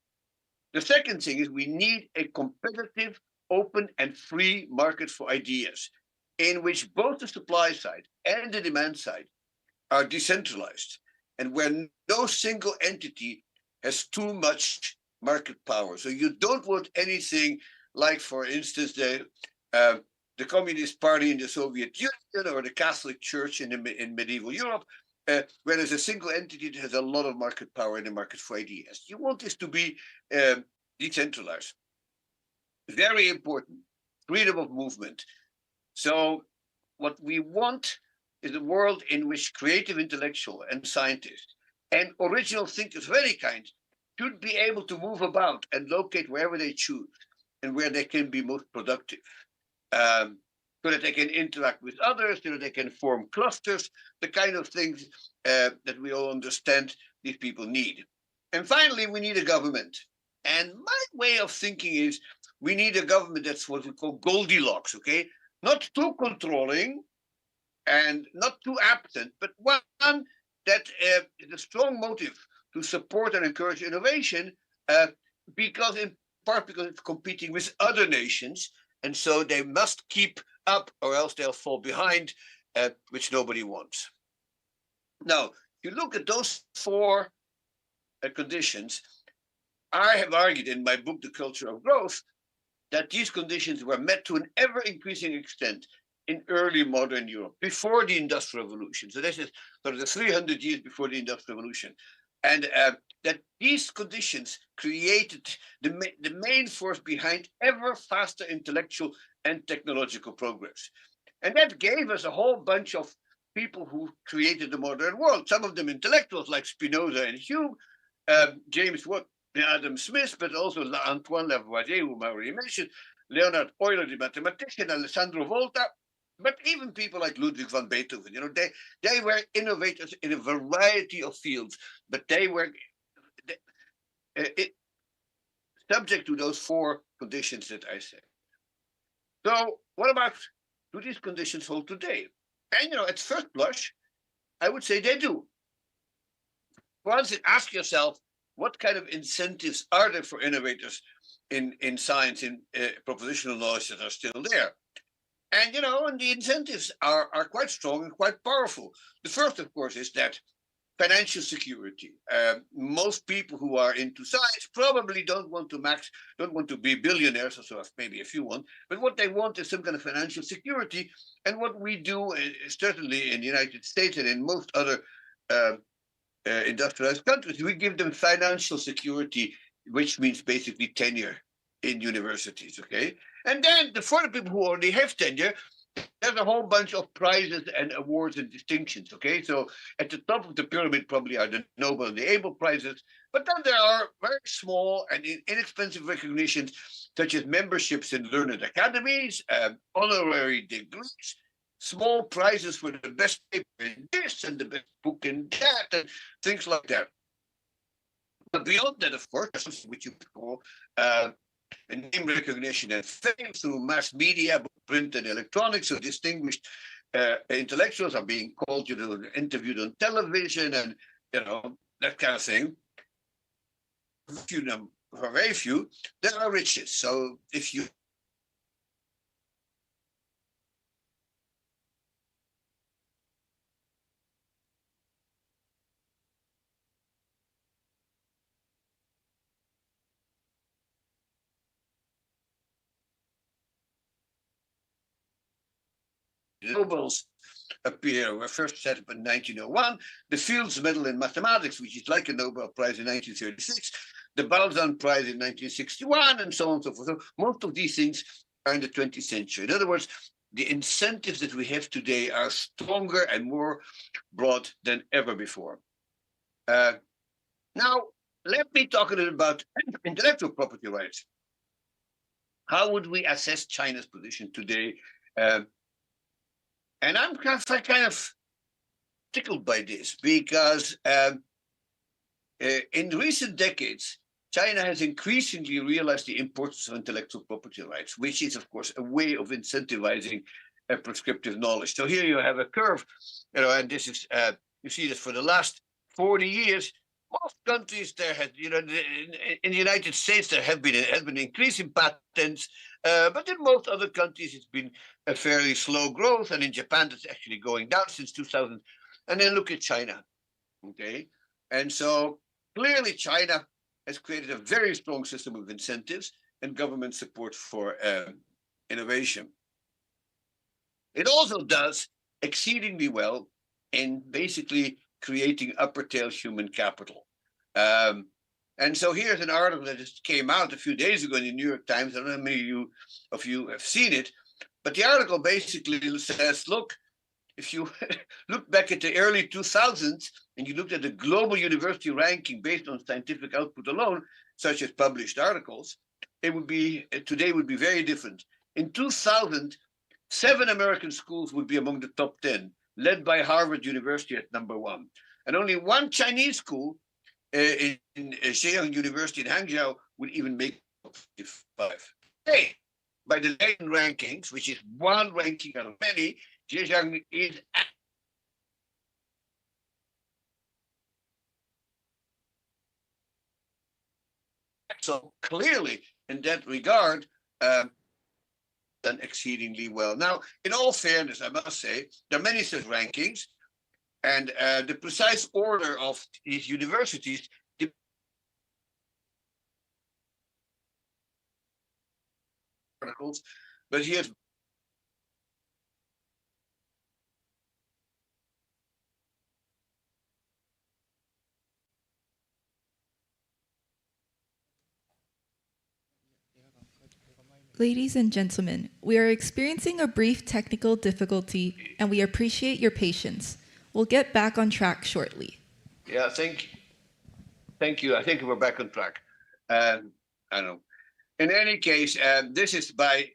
The second thing is we need a competitive open and free market for ideas, in which both the supply side and the demand side are decentralized, and where no single entity has too much market power. So you don't want anything like, for instance, the Communist Party in the Soviet Union or the Catholic Church in medieval Europe, where there's a single entity that has a lot of market power in the market for ideas. You want this to be decentralized. Very important, freedom of movement. So what we want is a world in which creative intellectual and scientists and original thinkers of any kind should be able to move about and locate wherever they choose and where they can be most productive, so that they can interact with others, so that they can form clusters, the kind of things that we all understand these people need. And finally, we need a government. And my way of thinking is we need a government that's what we call Goldilocks, okay? Not too controlling and not too absent, but one that is a strong motive to support and encourage innovation, because in part because it's competing with other nations, and so they must keep up or else they'll fall behind, which nobody wants. Now, you look at those four conditions. I have argued in my book, The Culture of Growth, that these conditions were met to an ever-increasing extent in early modern Europe, before the Industrial Revolution. So this is sort of the 300 years before the Industrial Revolution. And that these conditions created the main force behind ever faster intellectual and technological progress. And that gave us a whole bunch of people who created the modern world, some of them intellectuals like Spinoza and Hume, James Watt, Adam Smith, but also Antoine Lavoisier, whom I already mentioned, Leonhard Euler, the mathematician, Alessandro Volta, but even people like Ludwig van Beethoven. You know, they were innovators in a variety of fields, but they were subject to those four conditions that I said. So what about, do these conditions hold today? And, you know, at first blush, I would say they do. Once ask yourself, what kind of incentives are there for innovators in science, in propositional knowledge that are still there? And, you know, and the incentives are quite strong and quite powerful. The first, of course, is that financial security. Most people who are into science probably don't want to be billionaires, or so maybe a few want, but what they want is some kind of financial security. And what we do, certainly in the United States and in most other industrialized countries, we give them financial security, which means basically tenure in universities, okay? And then for the people who already have tenure, there's a whole bunch of prizes and awards and distinctions, okay? So at the top of the pyramid probably are the Nobel and the Able prizes, but then there are very small and inexpensive recognitions, such as memberships in learned academies, honorary degrees, small prizes for the best paper in this and the best book in that, and things like that. But beyond that, of course, which you call name recognition and fame through mass media, print and electronics. So distinguished intellectuals are being called, you know, interviewed on television, and you know, that kind of thing. For very few, there are riches. So if you Nobels appear were first set up in 1901, the Fields Medal in Mathematics, which is like a Nobel Prize in 1936, the Balzan Prize in 1961, and so on and so forth. So most of these things are in the 20th century. In other words, the incentives that we have today are stronger and more broad than ever before. Now, let me talk a little about intellectual property rights. How would we assess China's position today? And I'm kind of tickled by this because in recent decades, China has increasingly realized the importance of intellectual property rights, which is, of course, a way of incentivizing prescriptive knowledge. So here you have a curve, you know, and this is, you see that for the last 40 years, most countries there has, in the United States there has been an increase in patents, but in most other countries it's been a fairly slow growth, and in Japan it's actually going down since 2000. And then look at China, okay? And so clearly China has created a very strong system of incentives and government support for innovation. It also does exceedingly well in basically creating upper tail human capital. And so here's an article that just came out a few days ago in the New York Times. I don't know how many of you have seen it, but the article basically says, look, if you look back at the early 2000s and you looked at the global university ranking based on scientific output alone, such as published articles, it would be, today would be very different. In 2000, 7 American schools would be among the top 10, led by Harvard University at number 1. And only 1 Chinese school in Cheung University in Hangzhou would even make top 55. Hey, by the latest rankings, which is one ranking out of many, Zhejiang is so clearly in that regard done exceedingly well. Now, in all fairness, I must say, there are many such rankings, and the precise order of these universities articles, but here's Ladies and gentlemen, we are experiencing a brief technical difficulty and we appreciate your patience. We'll get back on track shortly. Yeah, thank you. I think we're back on track. I don't know. In any case, this is by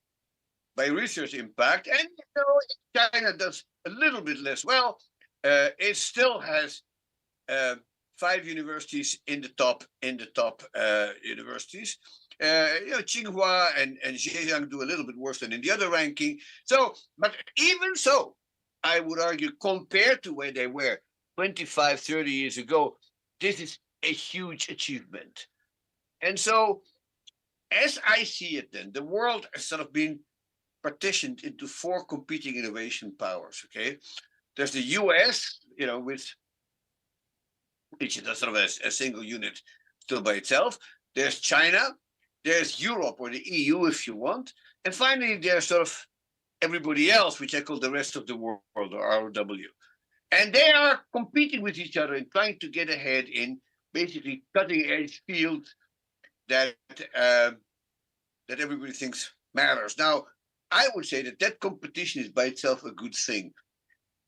research impact, and China does a little bit less well. It still has 5 universities in the top universities. Tsinghua and Zhejiang do a little bit worse than in the other ranking. So, but even so, I would argue, compared to where they were 25, 30 years ago, this is a huge achievement. And so, as I see it then, the world has sort of been partitioned into 4 competing innovation powers, okay? There's the US, which is sort of a single unit still by itself. There's China, there's Europe, or the EU if you want. And finally, there's sort of everybody else, which I call the rest of the world, or ROW. And they are competing with each other and trying to get ahead in basically cutting edge fields that everybody thinks matters. Now, I would say that competition is by itself a good thing.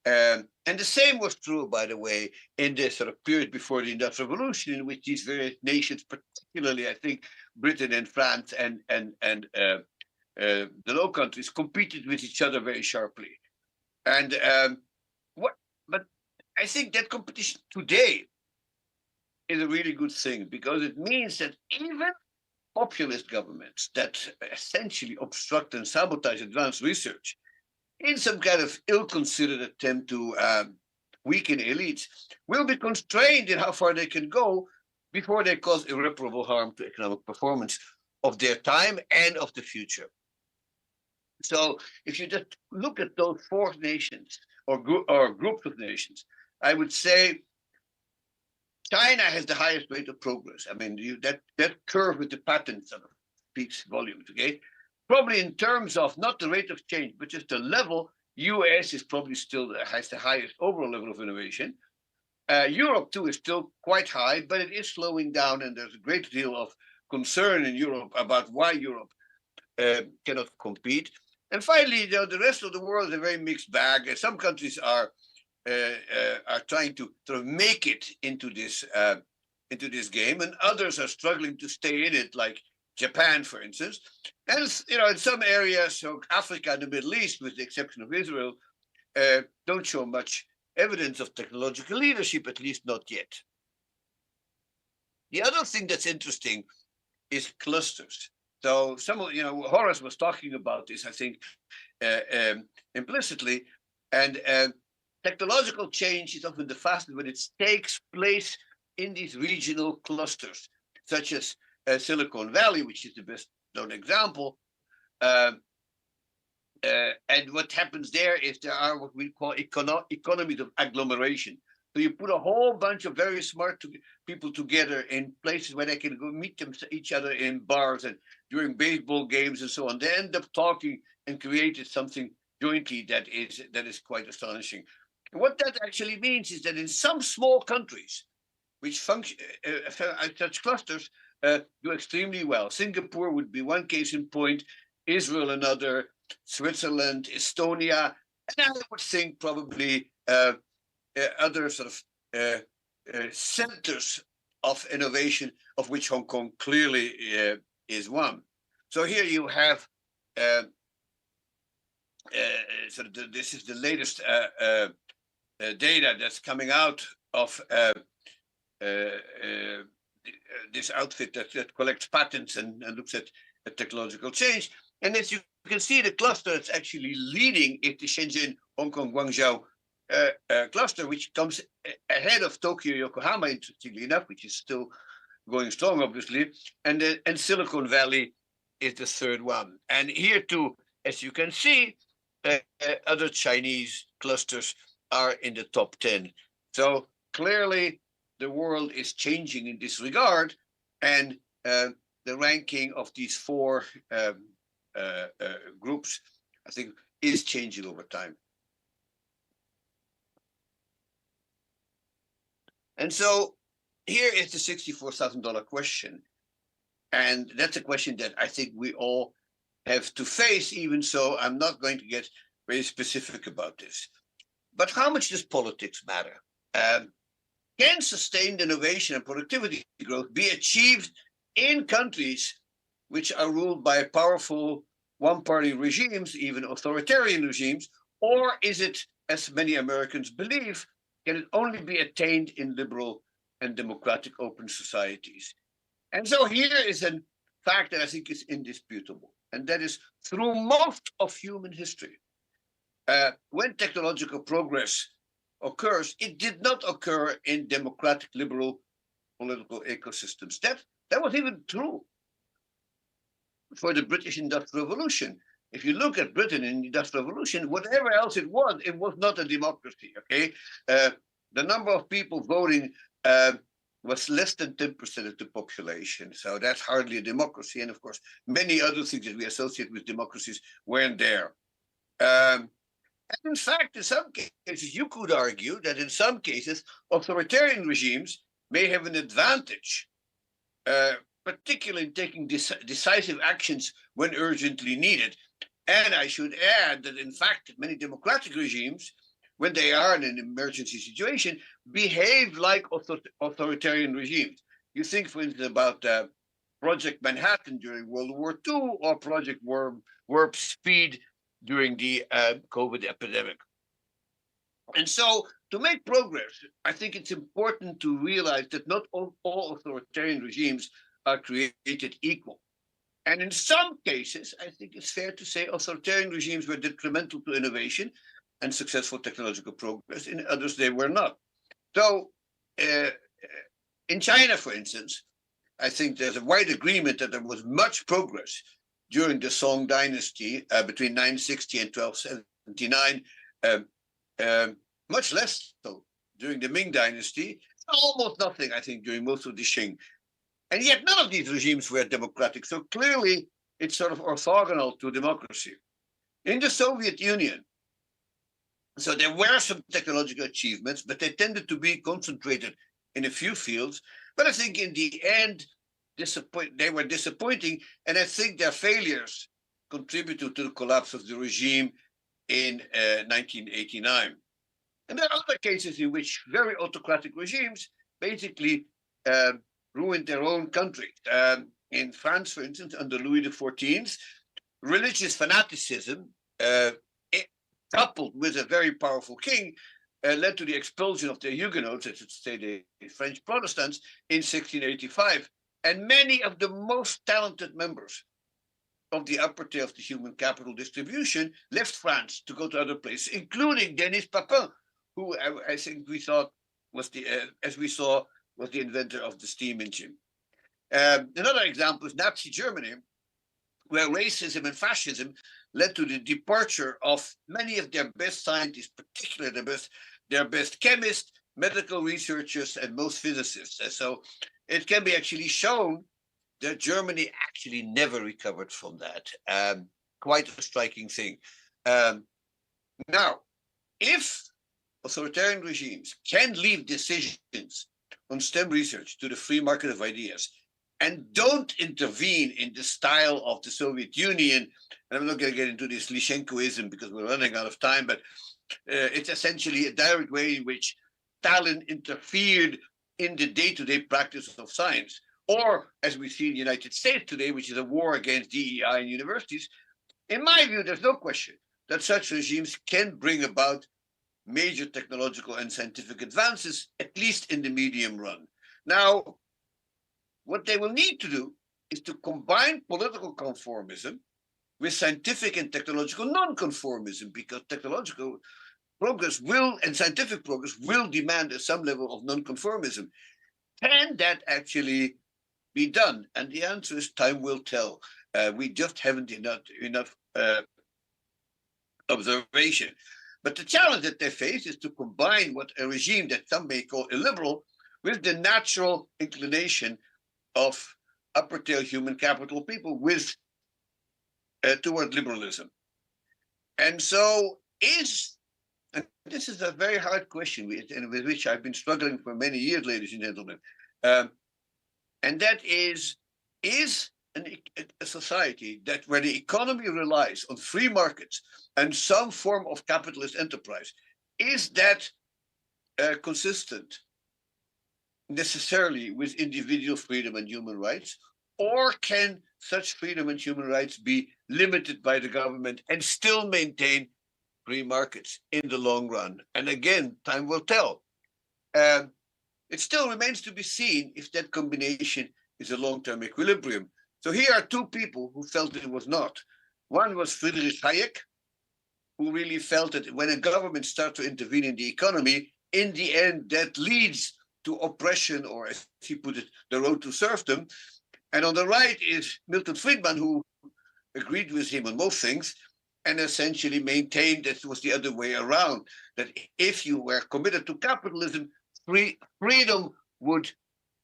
And the same was true, by the way, in the sort of period before the Industrial Revolution, in which these various nations, particularly, I think, Britain and France and the Low Countries, competed with each other very sharply. And but I think that competition today is a really good thing, because it means that even populist governments that essentially obstruct and sabotage advanced research in some kind of ill-considered attempt to weaken elites will be constrained in how far they can go before they cause irreparable harm to economic performance of their time and of the future. So if you just look at those 4 nations or groups of nations, I would say China has the highest rate of progress. I mean, that curve with the patents sort of speaks volumes, okay? Probably in terms of not the rate of change, but just the level, US is probably still has the highest overall level of innovation. Europe, too, is still quite high, but it is slowing down, and there's a great deal of concern in Europe about why Europe cannot compete. And finally, the rest of the world is a very mixed bag. Some countries are trying to sort of make it into this game, and others are struggling to stay in it, like Japan, for instance. And in some areas, so Africa and the Middle East, with the exception of Israel, don't show much evidence of technological leadership, at least not yet. The other thing that's interesting is clusters. So Horace was talking about this, I think, implicitly, and technological change is often the fastest when it takes place in these regional clusters, such as Silicon Valley, which is the best known example. And what happens there is there are what we call economies of agglomeration. So you put a whole bunch of very smart people together in places where they can go meet each other in bars and during baseball games and so on. They end up talking and created something jointly that is quite astonishing. And what that actually means is that in some small countries, which function such clusters do extremely well. Singapore would be one case in point, Israel another, Switzerland, Estonia, and I would think probably other sort of centers of innovation, of which Hong Kong clearly is one. So here you have this is the latest data that's coming out of this outfit that collects patents and looks at technological change. And as you can see, the cluster that's actually leading is the Shenzhen, Hong Kong, Guangzhou cluster, which comes ahead of Tokyo, Yokohama, interestingly enough, which is still going strong, obviously. And Silicon Valley is the third one. And here too, as you can see, other Chinese clusters are in the top 10. So clearly, the world is changing in this regard, and the ranking of these four groups, I think, is changing over time. And so here is the $64,000 question. And that's a question that I think we all have to face. Even so, I'm not going to get very specific about this. But how much does politics matter? Can sustained innovation and productivity growth be achieved in countries which are ruled by powerful one-party regimes, even authoritarian regimes, or is it, as many Americans believe, can it only be attained in liberal and democratic open societies? And so here is a fact that I think is indisputable, and that is through most of human history, when technological progress occurs, it did not occur in democratic, liberal political ecosystems. That was even true for the British Industrial Revolution. If you look at Britain in the Industrial Revolution, whatever else it was not a democracy, okay? The number of people voting was less than 10% of the population. So that's hardly a democracy. And of course, many other things that we associate with democracies weren't there. And in fact, in some cases, you could argue that in some cases, authoritarian regimes may have an advantage, particularly in taking decisive actions when urgently needed. And I should add that, in fact, many democratic regimes, when they are in an emergency situation, behave like authoritarian regimes. You think, for instance, about Project Manhattan during World War II or Project Warp Speed during the COVID epidemic. And so to make progress, I think it's important to realize that not all authoritarian regimes are created equal. And in some cases, I think it's fair to say authoritarian regimes were detrimental to innovation and successful technological progress. In others, they were not. So in China, for instance, I think there's a wide agreement that there was much progress during the Song dynasty between 960 and 1279, much less so during the Ming dynasty, almost nothing, I think, during most of the Qing. And yet none of these regimes were democratic. So clearly, it's sort of orthogonal to democracy. In the Soviet Union, so there were some technological achievements, but they tended to be concentrated in a few fields. But I think in the end, they were disappointing, and I think their failures contributed to the collapse of the regime in 1989. And there are other cases in which very autocratic regimes basically ruined their own country. In France, for instance, under Louis XIV, religious fanaticism, coupled with a very powerful king, led to the expulsion of the Huguenots, I should say the French Protestants, in 1685. And many of the most talented members of the upper tier of the human capital distribution left France to go to other places, including Denis Papin, who I think we thought was as we saw, was the inventor of the steam engine. Another example is Nazi Germany, where racism and fascism led to the departure of many of their best scientists, particularly their best chemists, medical researchers, and most physicists. And so it can be actually shown that Germany actually never recovered from that. Quite a striking thing. Now, if authoritarian regimes can leave decisions on STEM research to the free market of ideas and don't intervene in the style of the Soviet Union, and I'm not going to get into this Lyshenkoism because we're running out of time, but it's essentially a direct way in which Stalin interfered in the day-to-day practice of science, or as we see in the United States today, which is a war against DEI in universities. In my view, there's no question that such regimes can bring about major technological and scientific advances, at least in the medium run. Now, what they will need to do is to combine political conformism with scientific and technological non-conformism, because technological progress will, and scientific progress will demand some level of non-conformism. Can that actually be done? And the answer is time will tell. We just haven't enough observation. But the challenge that they face is to combine what a regime that some may call illiberal with the natural inclination of upper tail human capital people with toward liberalism. And so and this is a very hard question with which I've been struggling for many years, ladies and gentlemen. And that is a society that where the economy relies on free markets and some form of capitalist enterprise, is that consistent necessarily with individual freedom and human rights? Or can such freedom and human rights be limited by the government and still maintain free markets in the long run? And again, time will tell. It still remains to be seen if that combination is a long-term equilibrium. So here are two people who felt it was not. One was Friedrich Hayek, who really felt that when a government starts to intervene in the economy, in the end, that leads to oppression, or as he put it, the road to serfdom. And on the right is Milton Friedman, who agreed with him on most things and essentially maintained that it was the other way around, that if you were committed to capitalism, freedom would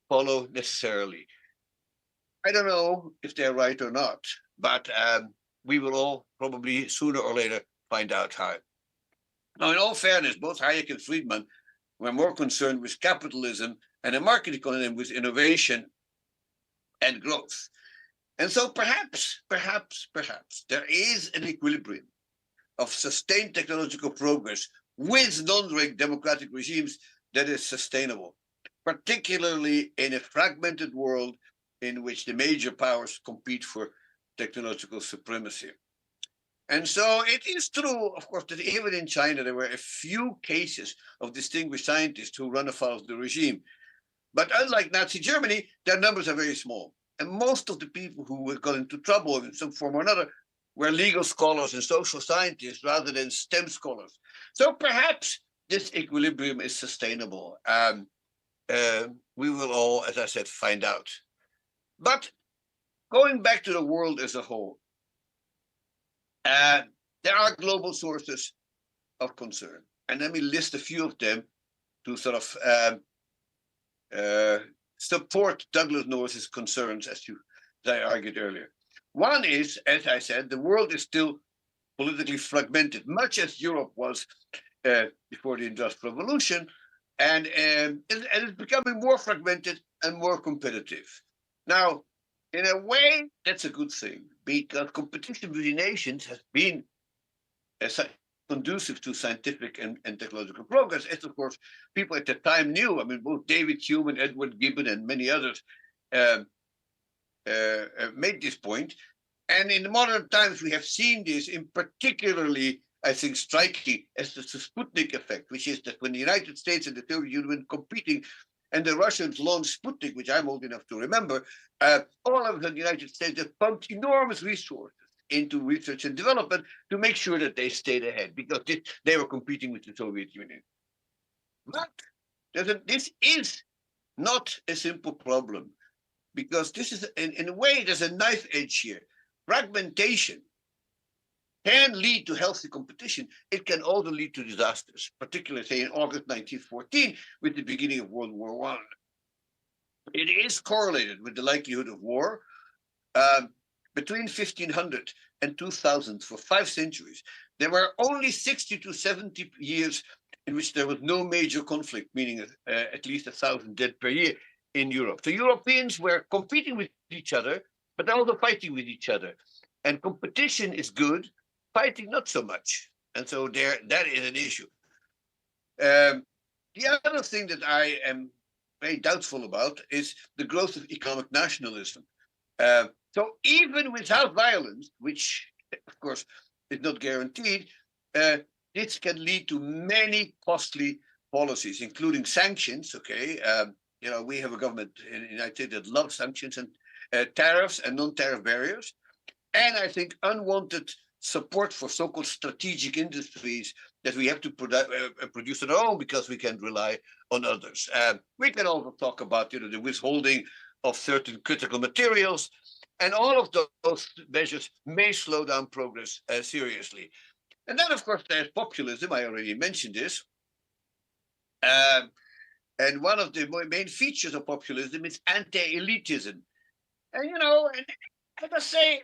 follow necessarily. I don't know if they're right or not, but we will all probably sooner or later find out how. Now, in all fairness, both Hayek and Friedman were more concerned with capitalism and a market economy with innovation and growth. And so perhaps there is an equilibrium of sustained technological progress with non-democratic regimes that is sustainable, particularly in a fragmented world in which the major powers compete for technological supremacy. And so it is true, of course, that even in China, there were a few cases of distinguished scientists who run afoul of the regime. But unlike Nazi Germany, their numbers are very small. And most of the people who got into trouble in some form or another were legal scholars and social scientists rather than STEM scholars. So perhaps this equilibrium is sustainable. We will all, as I said, find out. But going back to the world as a whole, there are global sources of concern. And let me list a few of them to sort of support Douglas Norris's concerns, as I argued earlier. One is, as I said, the world is still politically fragmented, much as Europe was before the Industrial Revolution, and it's becoming more fragmented and more competitive. Now, in a way, that's a good thing, because competition between nations has been conducive to scientific and technological progress, as of course people at the time knew. I mean, both David Hume and Edward Gibbon and many others made this point. And in modern times, we have seen this in particularly, I think, striking as the Sputnik effect, which is that when the United States and the Soviet Union were competing and the Russians launched Sputnik, which I'm old enough to remember, all of the United States have pumped enormous resources into research and development to make sure that they stayed ahead, because they were competing with the Soviet Union. But this is not a simple problem, because this is, in a way, there's a knife edge here. Fragmentation can lead to healthy competition. It can also lead to disasters, particularly, say, in August 1914, with the beginning of World War I. It is correlated with the likelihood of war. Between 1500 and 2000, for 5 centuries, there were only 60 to 70 years in which there was no major conflict, meaning at least 1,000 dead per year in Europe. The Europeans were competing with each other, but also fighting with each other. And competition is good, fighting not so much. And so that is an issue. The other thing that I am very doubtful about is the growth of economic nationalism. So even without violence, which of course is not guaranteed, this can lead to many costly policies, including sanctions. Okay, we have a government in the United States that loves sanctions and tariffs and non-tariff barriers, and I think unwanted support for so-called strategic industries that we have to produce on our own because we can't rely on others. We can also talk about the withholding of certain critical materials, and all of those measures may slow down progress seriously. And then, of course, there's populism. I already mentioned this. And one of the main features of populism is anti-elitism. And, I must say,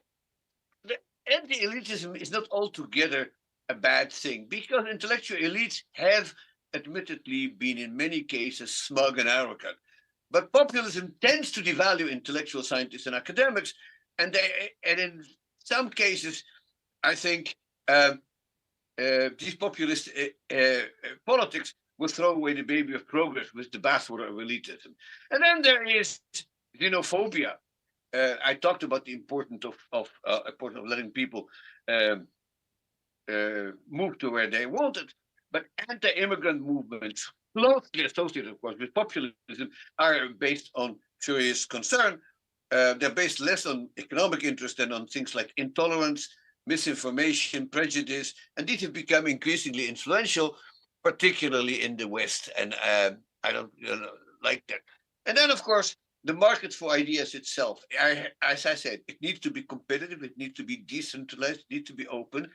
the anti-elitism is not altogether a bad thing, because intellectual elites have admittedly been in many cases smug and arrogant. But populism tends to devalue intellectual scientists and academics, and in some cases, I think these populist politics will throw away the baby of progress with the bathwater of elitism. And then there is xenophobia. I talked about the importance of letting people move to where they wanted, but anti-immigrant movements, closely associated, of course, with populism, are based on serious concern. They're based less on economic interest than on things like intolerance, misinformation, prejudice, and these have become increasingly influential, particularly in the West. And I don't like that. And then, of course, the market for ideas itself. As I said, it needs to be competitive, it needs to be decentralized, it needs to be open.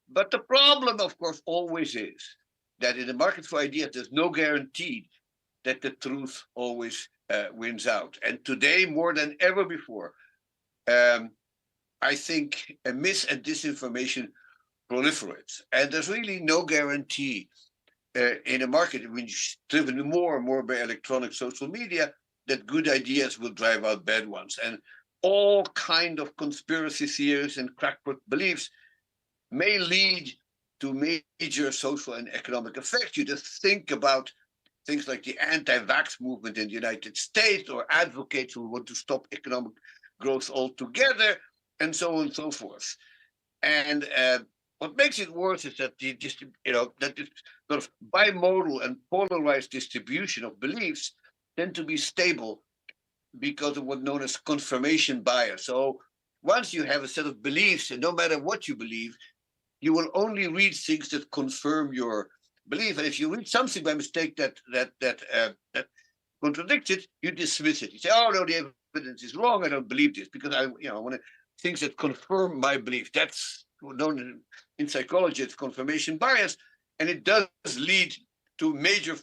But the problem, of course, always is that in the market for ideas, there's no guarantee that the truth always wins out. And today, more than ever before, I think mis and disinformation proliferates. And there's really no guarantee in a market which is driven more and more by electronic social media that good ideas will drive out bad ones. And all kind of conspiracy theories and crackpot beliefs may lead to major social and economic effects. You just think about things like the anti-vax movement in the United States, or advocates who want to stop economic growth altogether, and so on and so forth. And what makes it worse is that that this sort of bimodal and polarized distribution of beliefs tend to be stable because of what's known as confirmation bias. So once you have a set of beliefs, and no matter what you believe, you will only read things that confirm your belief. And if you read something by mistake that contradicts it, you dismiss it. You say, "Oh no, the evidence is wrong. I don't believe this because I want to things that confirm my belief." That's known in psychology as confirmation bias, and it does lead to major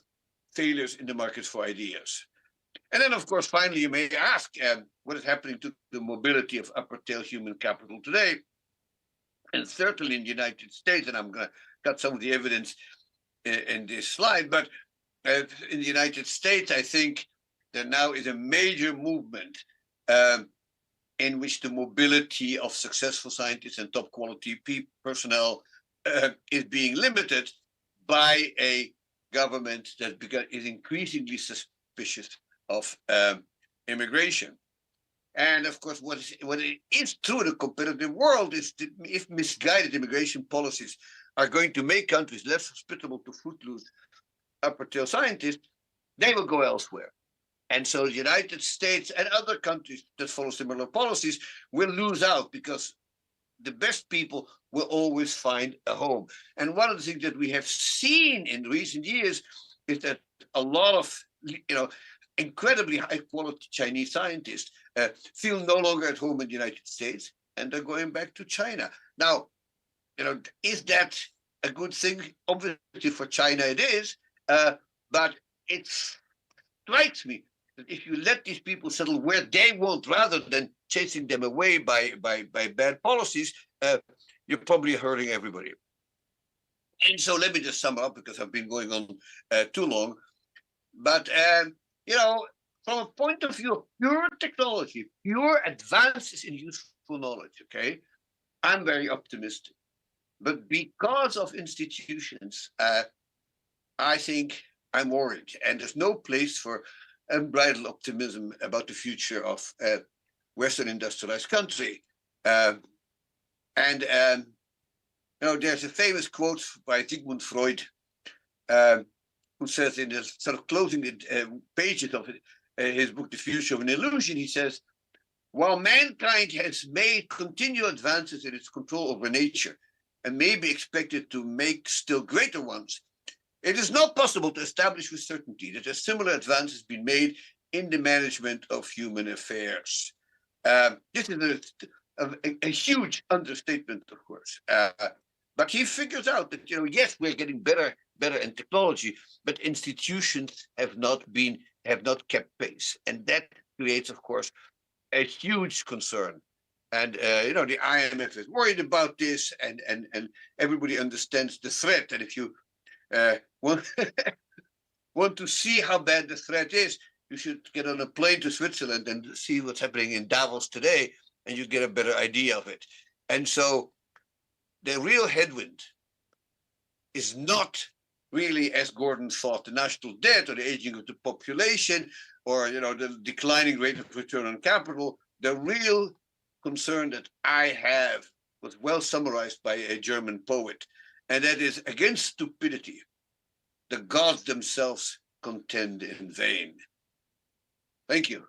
failures in the market for ideas. And then, of course, finally, you may ask, what is happening to the mobility of upper-tail human capital today? And certainly in the United States, and I'm going to cut some of the evidence in this slide, but in the United States, I think there now is a major movement in which the mobility of successful scientists and top quality personnel is being limited by a government that is increasingly suspicious of immigration. And of course, what is true in a competitive world is that if misguided immigration policies are going to make countries less hospitable to footloose upper-tail scientists, they will go elsewhere. And so the United States and other countries that follow similar policies will lose out because the best people will always find a home. And one of the things that we have seen in recent years is that a lot of incredibly high quality Chinese scientists feel no longer at home in the United States and they're going back to China. Now, is that a good thing? Obviously for China it is, but it strikes me that if you let these people settle where they want rather than chasing them away by bad policies, you're probably hurting everybody. And so let me just sum up because I've been going on too long. But, from a point of view of pure technology, pure advances in useful knowledge, okay, I'm very optimistic. But because of institutions, I think I'm worried. And there's no place for unbridled optimism about the future of Western industrialized country. There's a famous quote by Sigmund Freud, who says in the sort of closing pages of his book, The Future of an Illusion, he says, while mankind has made continual advances in its control over nature and may be expected to make still greater ones, it is not possible to establish with certainty that a similar advance has been made in the management of human affairs. This is a huge understatement, of course. But he figures out that, yes, we're getting better in technology, but institutions have not kept pace. And that creates, of course, a huge concern. And, the IMF is worried about this and everybody understands the threat. And if you want to see how bad the threat is, you should get on a plane to Switzerland and see what's happening in Davos today, and you get a better idea of it. And so the real headwind is not really, as Gordon thought, the national debt or the aging of the population or the declining rate of return on capital. The real concern that I have was well summarized by a German poet, and that is, against stupidity, the gods themselves contend in vain. Thank you.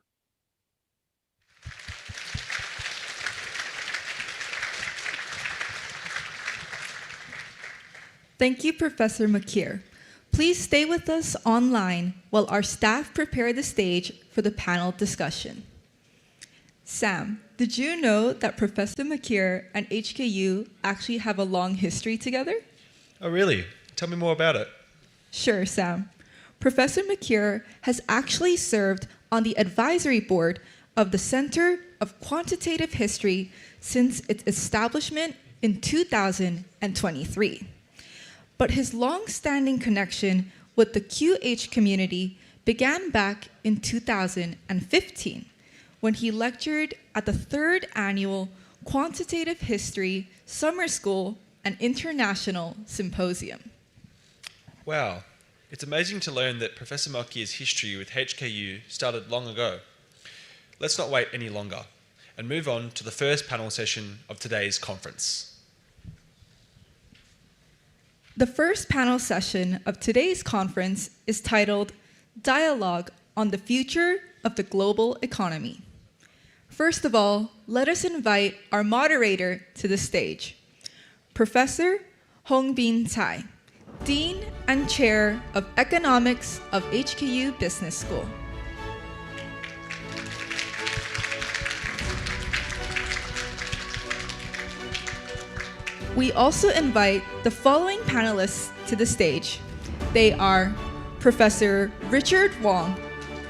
Thank you, Professor Mokyr. Please stay with us online while our staff prepare the stage for the panel discussion. Sam, did you know that Professor Mokyr and HKU actually have a long history together? Oh, really? Tell me more about it. Sure, Sam. Professor Mokyr has actually served on the advisory board of the Center of Quantitative History since its establishment in 2023. But his long-standing connection with the QH community began back in 2015 when he lectured at the 3rd Annual Quantitative History Summer School and International Symposium. Wow, it's amazing to learn that Professor Mokyr's history with HKU started long ago. Let's not wait any longer and move on to the first panel session of today's conference. The first panel session of today's conference is titled Dialogue on the Future of the Global Economy. First of all, let us invite our moderator to the stage, Professor Hongbin Tsai, Dean and Chair of Economics of HKU Business School. We also invite the following panelists to the stage. They are Professor Richard Wong,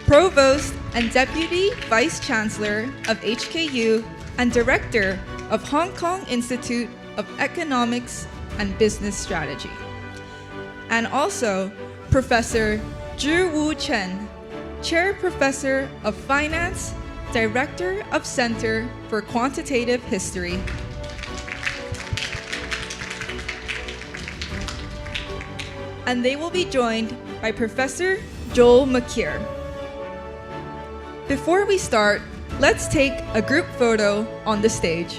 Provost and Deputy Vice-Chancellor of HKU and Director of Hong Kong Institute of Economics and Business Strategy. And also Professor Zhiwu Chen, Chair Professor of Finance, Director of Center for Quantitative History. And they will be joined by Professor Joel Mokyr. Before we start, let's take a group photo on the stage.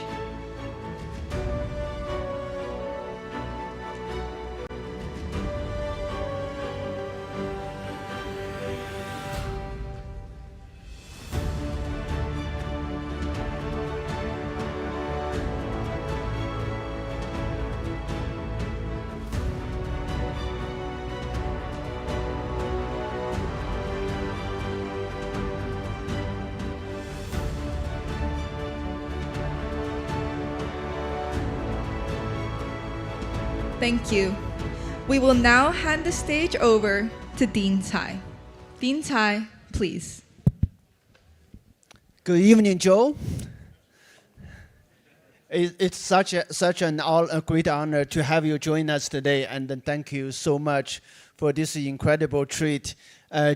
Thank you. We will now hand the stage over to Dean Tsai. Dean Tsai, please. Good evening, Joe. It's such a great honor to have you join us today, and thank you so much for this incredible treat.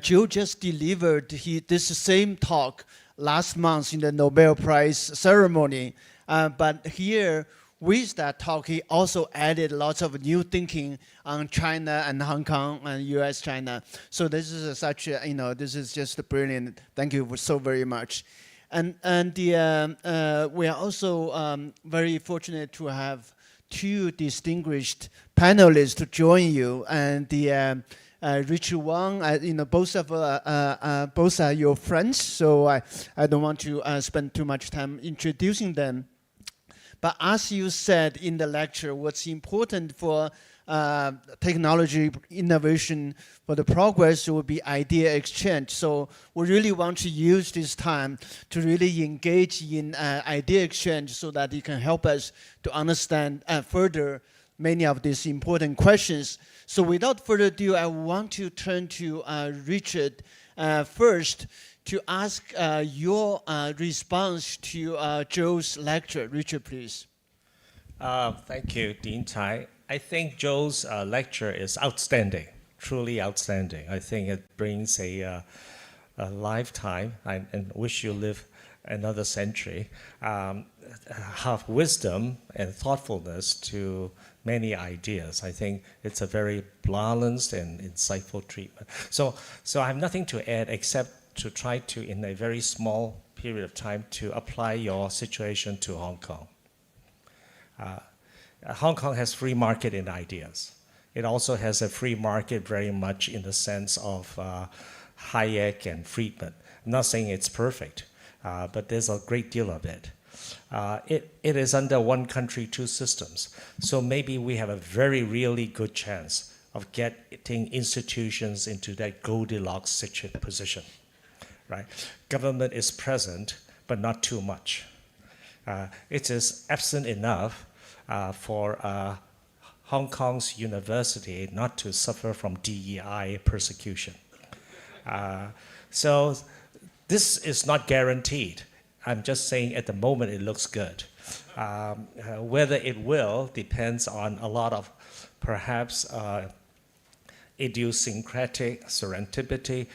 Joe just delivered this same talk last month in the Nobel Prize ceremony, but here with that talk, he also added lots of new thinking on China and Hong Kong and U.S.-China. So this is this is just brilliant. Thank you so very much. And we are also very fortunate to have two distinguished panelists to join you, and Richard Wong, both are your friends, so I don't want to spend too much time introducing them. But as you said in the lecture, what's important for technology innovation for the progress will be idea exchange. So we really want to use this time to really engage in idea exchange so that it can help us to understand further many of these important questions. So without further ado, I want to turn to Richard first to ask your response to Joe's lecture. Richard, please. Thank you, Dean Tsai. I think Joe's lecture is outstanding, truly outstanding. I think it brings a lifetime, and wish you live another century, have wisdom and thoughtfulness to many ideas. I think it's a very balanced and insightful treatment. So I have nothing to add except to try to, in a very small period of time, to apply your situation to Hong Kong. Hong Kong has free market in ideas. It also has a free market very much in the sense of Hayek and Friedman. I'm not saying it's perfect, but there's a great deal of it. It is under one country, two systems. So maybe we have a very really good chance of getting institutions into that Goldilocks position, right? Government is present, but not too much. It is absent enough for Hong Kong's university not to suffer from DEI persecution. So this is not guaranteed. I'm just saying at the moment it looks good. Whether it will depends on a lot of perhaps idiosyncratic serendipity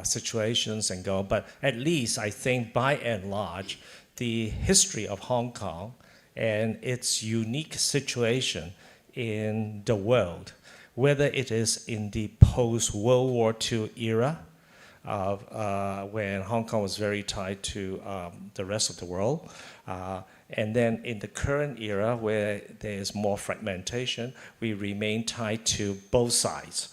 situations and go. But at least I think by and large, the history of Hong Kong and its unique situation in the world, whether it is in the post-World War II era, when Hong Kong was very tied to the rest of the world, and then in the current era where there is more fragmentation, we remain tied to both sides.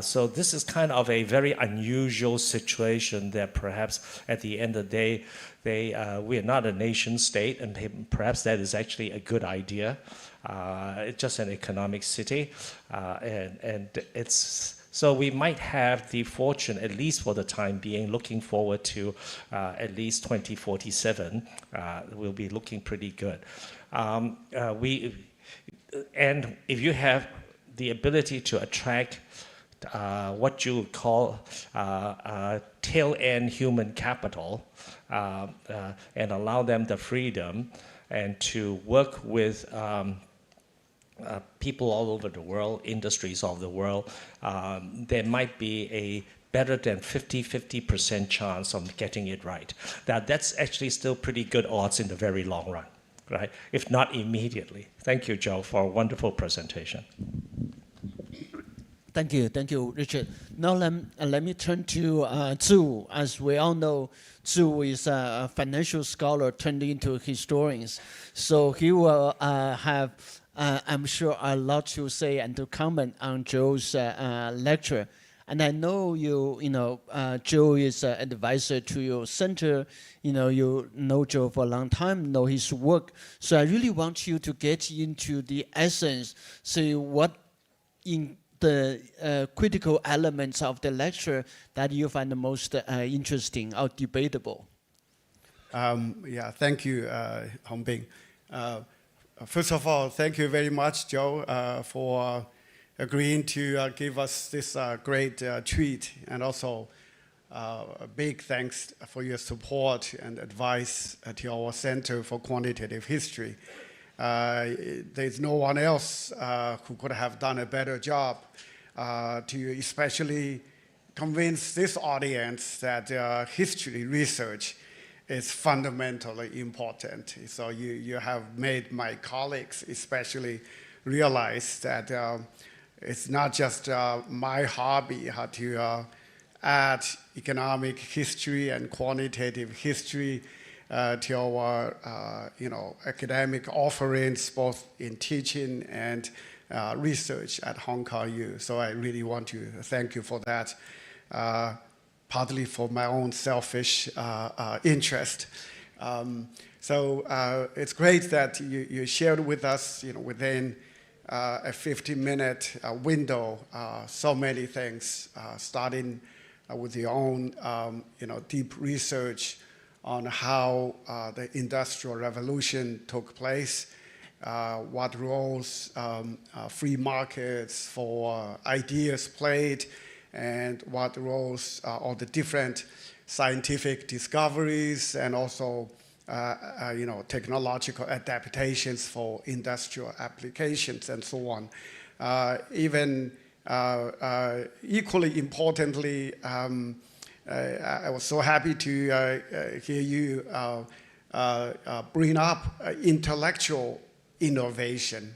So this is kind of a very unusual situation that perhaps at the end of the day, we are not a nation state, and perhaps that is actually a good idea. It's just an economic city, and it's so we might have the fortune, at least for the time being, looking forward to at least 2047. We'll be looking pretty good. And if you have the ability to attract what you would call tail-end human capital, and allow them the freedom and to work with people all over the world, industries all over the world, there might be a better than 50% chance of getting it right. Now, that's actually still pretty good odds in the very long run, right? If not immediately. Thank you, Joe, for a wonderful presentation. Thank you, Richard. Now let me turn to Zhiwu. As we all know, Zhiwu is a financial scholar turned into historians. So he will have, I'm sure, a lot to say and to comment on Joe's lecture. And I know Joe is an advisor to your center. You know Joe for a long time, know his work. So I really want you to get into the essence, say what in the critical elements of the lecture that you find the most interesting or debatable. Yeah, thank you, Hongbin. First of all, thank you very much, Joe, for agreeing to give us this great treat, and also a big thanks for your support and advice to our Center for Quantitative History. There's no one else who could have done a better job to especially convince this audience that history research is fundamentally important. So you have made my colleagues especially realize that it's not just my hobby how to add economic history and quantitative history to our academic offerings, both in teaching and research at Hong Kong U. So I really want to thank you for that. Partly for my own selfish interest. So it's great that you shared with us, within a 50-minute window, so many things, starting with your own, deep research on how the Industrial Revolution took place, what roles free markets for ideas played, and what roles all the different scientific discoveries and also technological adaptations for industrial applications and so on. Even equally importantly, I was so happy to hear you bring up intellectual innovation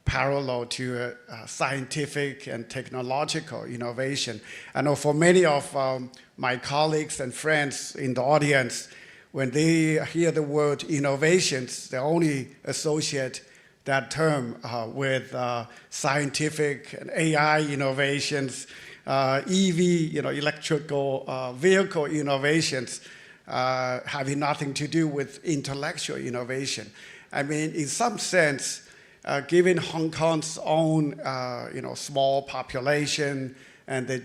parallel to scientific and technological innovation. I know for many of my colleagues and friends in the audience, when they hear the word innovations, they only associate that term with scientific and AI innovations, EV, electrical vehicle innovations, having nothing to do with intellectual innovation. I mean, in some sense, given Hong Kong's own, small population and the,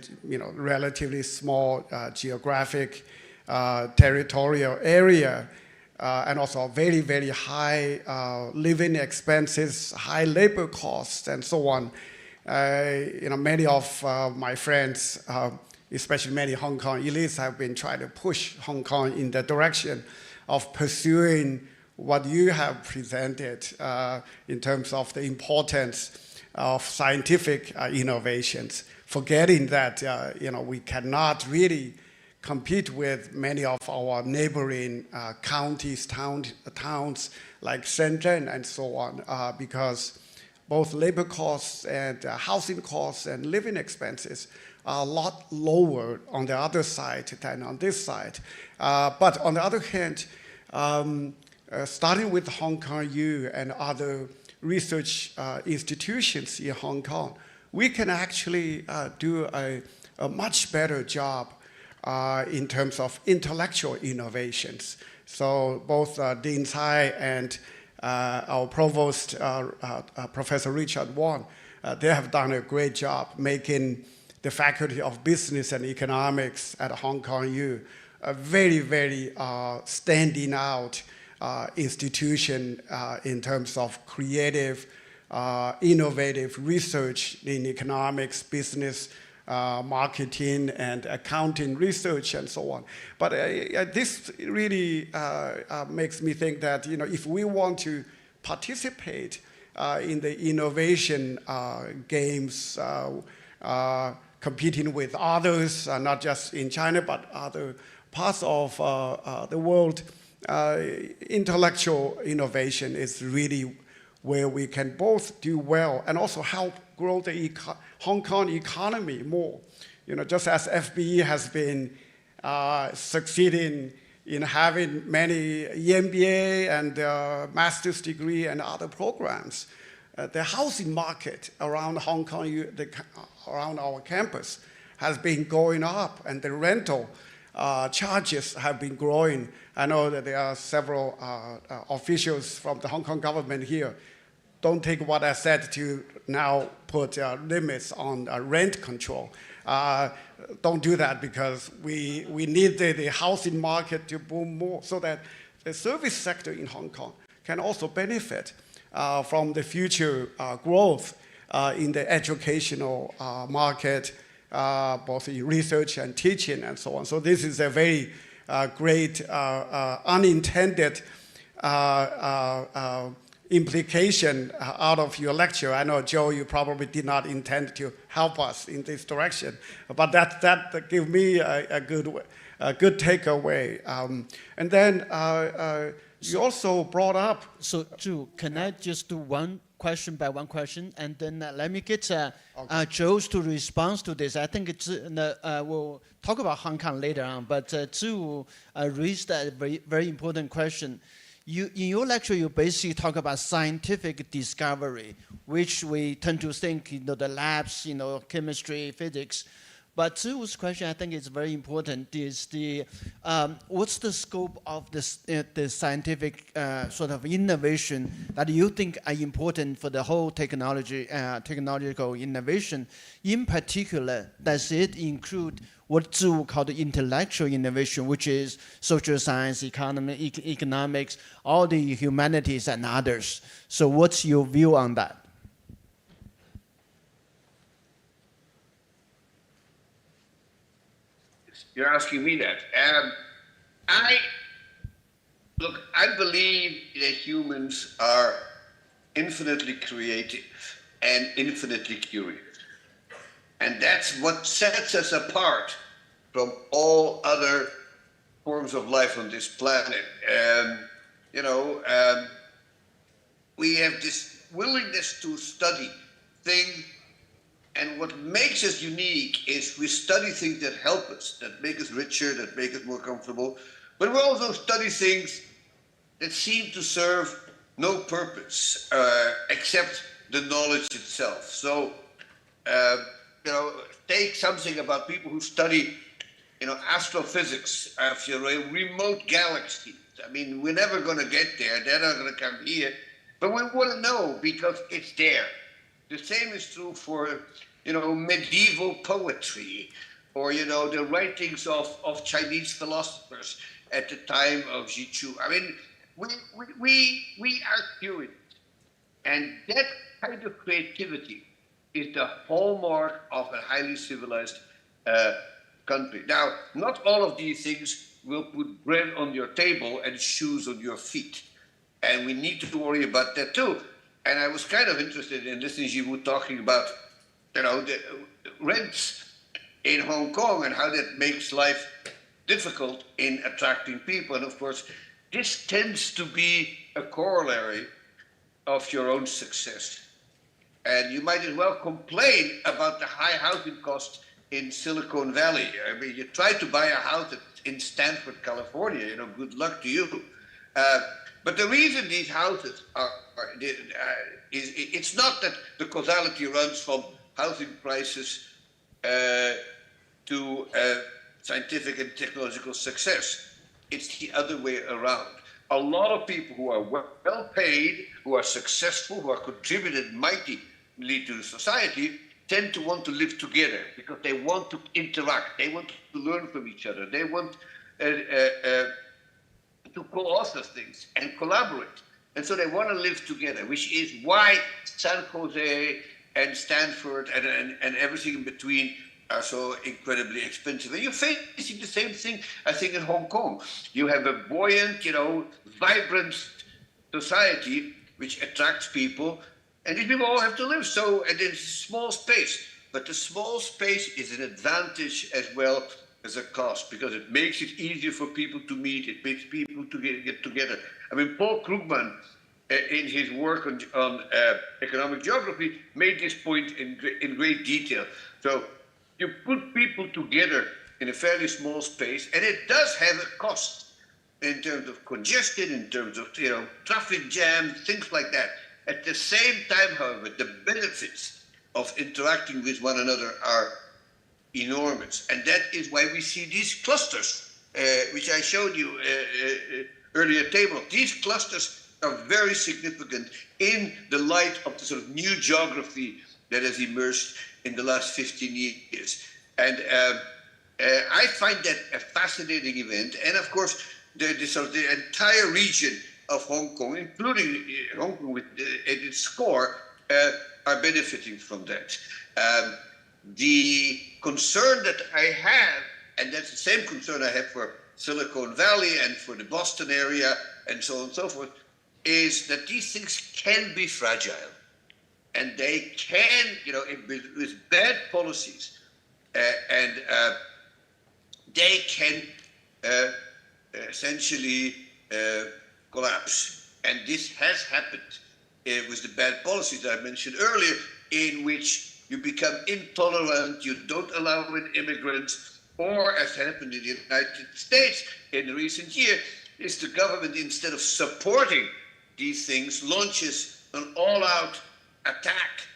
relatively small geographic territorial area, and also very, very high living expenses, high labor costs, and so on. Many of my friends, especially many Hong Kong elites, have been trying to push Hong Kong in the direction of pursuing what you have presented in terms of the importance of scientific innovations, forgetting that we cannot really compete with many of our neighboring counties, towns like Shenzhen and so on, because both labor costs and housing costs and living expenses are a lot lower on the other side than on this side. But on the other hand, starting with Hong Kong U and other research institutions in Hong Kong, we can actually do a much better job in terms of intellectual innovations. So both Dean Tsai and our Provost, Professor Richard Wong, they have done a great job making the Faculty of Business and Economics at Hong Kong U a very, very standing out institution in terms of creative, innovative research in economics, business, marketing, and accounting research, and so on. But this really makes me think that if we want to participate in the innovation games, competing with others, not just in China, but other parts of the world, intellectual innovation is really where we can both do well and also help grow the Hong Kong economy more. Just as FBE has been succeeding in having many MBA and master's degree and other programs, the housing market around Hong Kong, around our campus, has been going up, and the rental charges have been growing. I know that there are several officials from the Hong Kong government here. Don't take what I said to now put limits on rent control. Don't do that, because we need the housing market to boom more so that the service sector in Hong Kong can also benefit. from the future growth in the educational market, both in research and teaching and so on. So this is a very great unintended implication out of your lecture. I know, Joe, you probably did not intend to help us in this direction, but that gave me a good takeaway. And then you also brought up. So, Zhiwu, can I just do one question by one question, and then let me get Joe's to respond to this. I think it's we'll talk about Hong Kong later on, but Zhiwu raised a very important question. In your lecture, you basically talk about scientific discovery, which we tend to think, the labs, chemistry, physics. But Zhiwu's question, I think, is very important. Is what's the scope of the scientific sort of innovation that you think are important for the whole technological innovation? In particular, does it include what Zhiwu called intellectual innovation, which is social science, economics, all the humanities and others? So what's your view on that? You're asking me that. I believe that humans are infinitely creative and infinitely curious. And that's what sets us apart from all other forms of life on this planet. We have this willingness to study things, and what makes us unique is we study things that help us, that make us richer, that make us more comfortable, but we also study things that seem to serve no purpose except the knowledge itself. So, take something about people who study, astrophysics of remote galaxies. I mean, we're never going to get there. They're not going to come here, but we want to know because it's there. The same is true for, medieval poetry, or, the writings of Chinese philosophers at the time of Zhiwu. I mean, we are curious. And that kind of creativity is the hallmark of a highly civilized country. Now, not all of these things will put bread on your table and shoes on your feet. And we need to worry about that too. And I was kind of interested in listening to Zhiwu talking about, the rents in Hong Kong and how that makes life difficult in attracting people. And of course, this tends to be a corollary of your own success. And you might as well complain about the high housing costs in Silicon Valley. I mean, you try to buy a house in Stanford, California, good luck to you. But the reason these houses it's not that the causality runs from housing prices to scientific and technological success. It's the other way around. A lot of people who are well paid, who are successful, who are contributed mightily to the society, tend to want to live together because they want to interact, they want to learn from each other, they want to co-author things and collaborate. And so they want to live together, which is why San Jose and Stanford and everything in between are so incredibly expensive. And you're facing the same thing, I think, in Hong Kong. You have a buoyant, vibrant society which attracts people, and these people all have to live. So, and it's a small space, but the small space is an advantage as well as a cost, because it makes it easier for people to meet, it makes people to get together. I mean, Paul Krugman, in his work on economic geography, made this point in great detail. So you put people together in a fairly small space, and it does have a cost in terms of congestion, in terms of traffic jam, things like that. At the same time, however, the benefits of interacting with one another are enormous. And that is why we see these clusters, which I showed you earlier table. These clusters are very significant in the light of the sort of new geography that has emerged in the last 15 years. And I find that a fascinating event. And of course, the entire region of Hong Kong, including Hong Kong with its score, are benefiting from that. The concern that I have, and that's the same concern I have for Silicon Valley and for the Boston area and so on and so forth, is that these things can be fragile. And they can, with bad policies, they can essentially collapse. And this has happened with the bad policies that I mentioned earlier, in which you become intolerant, you don't allow in immigrants, or as happened in the United States in the recent year, is the government, instead of supporting these things, launches an all-out attack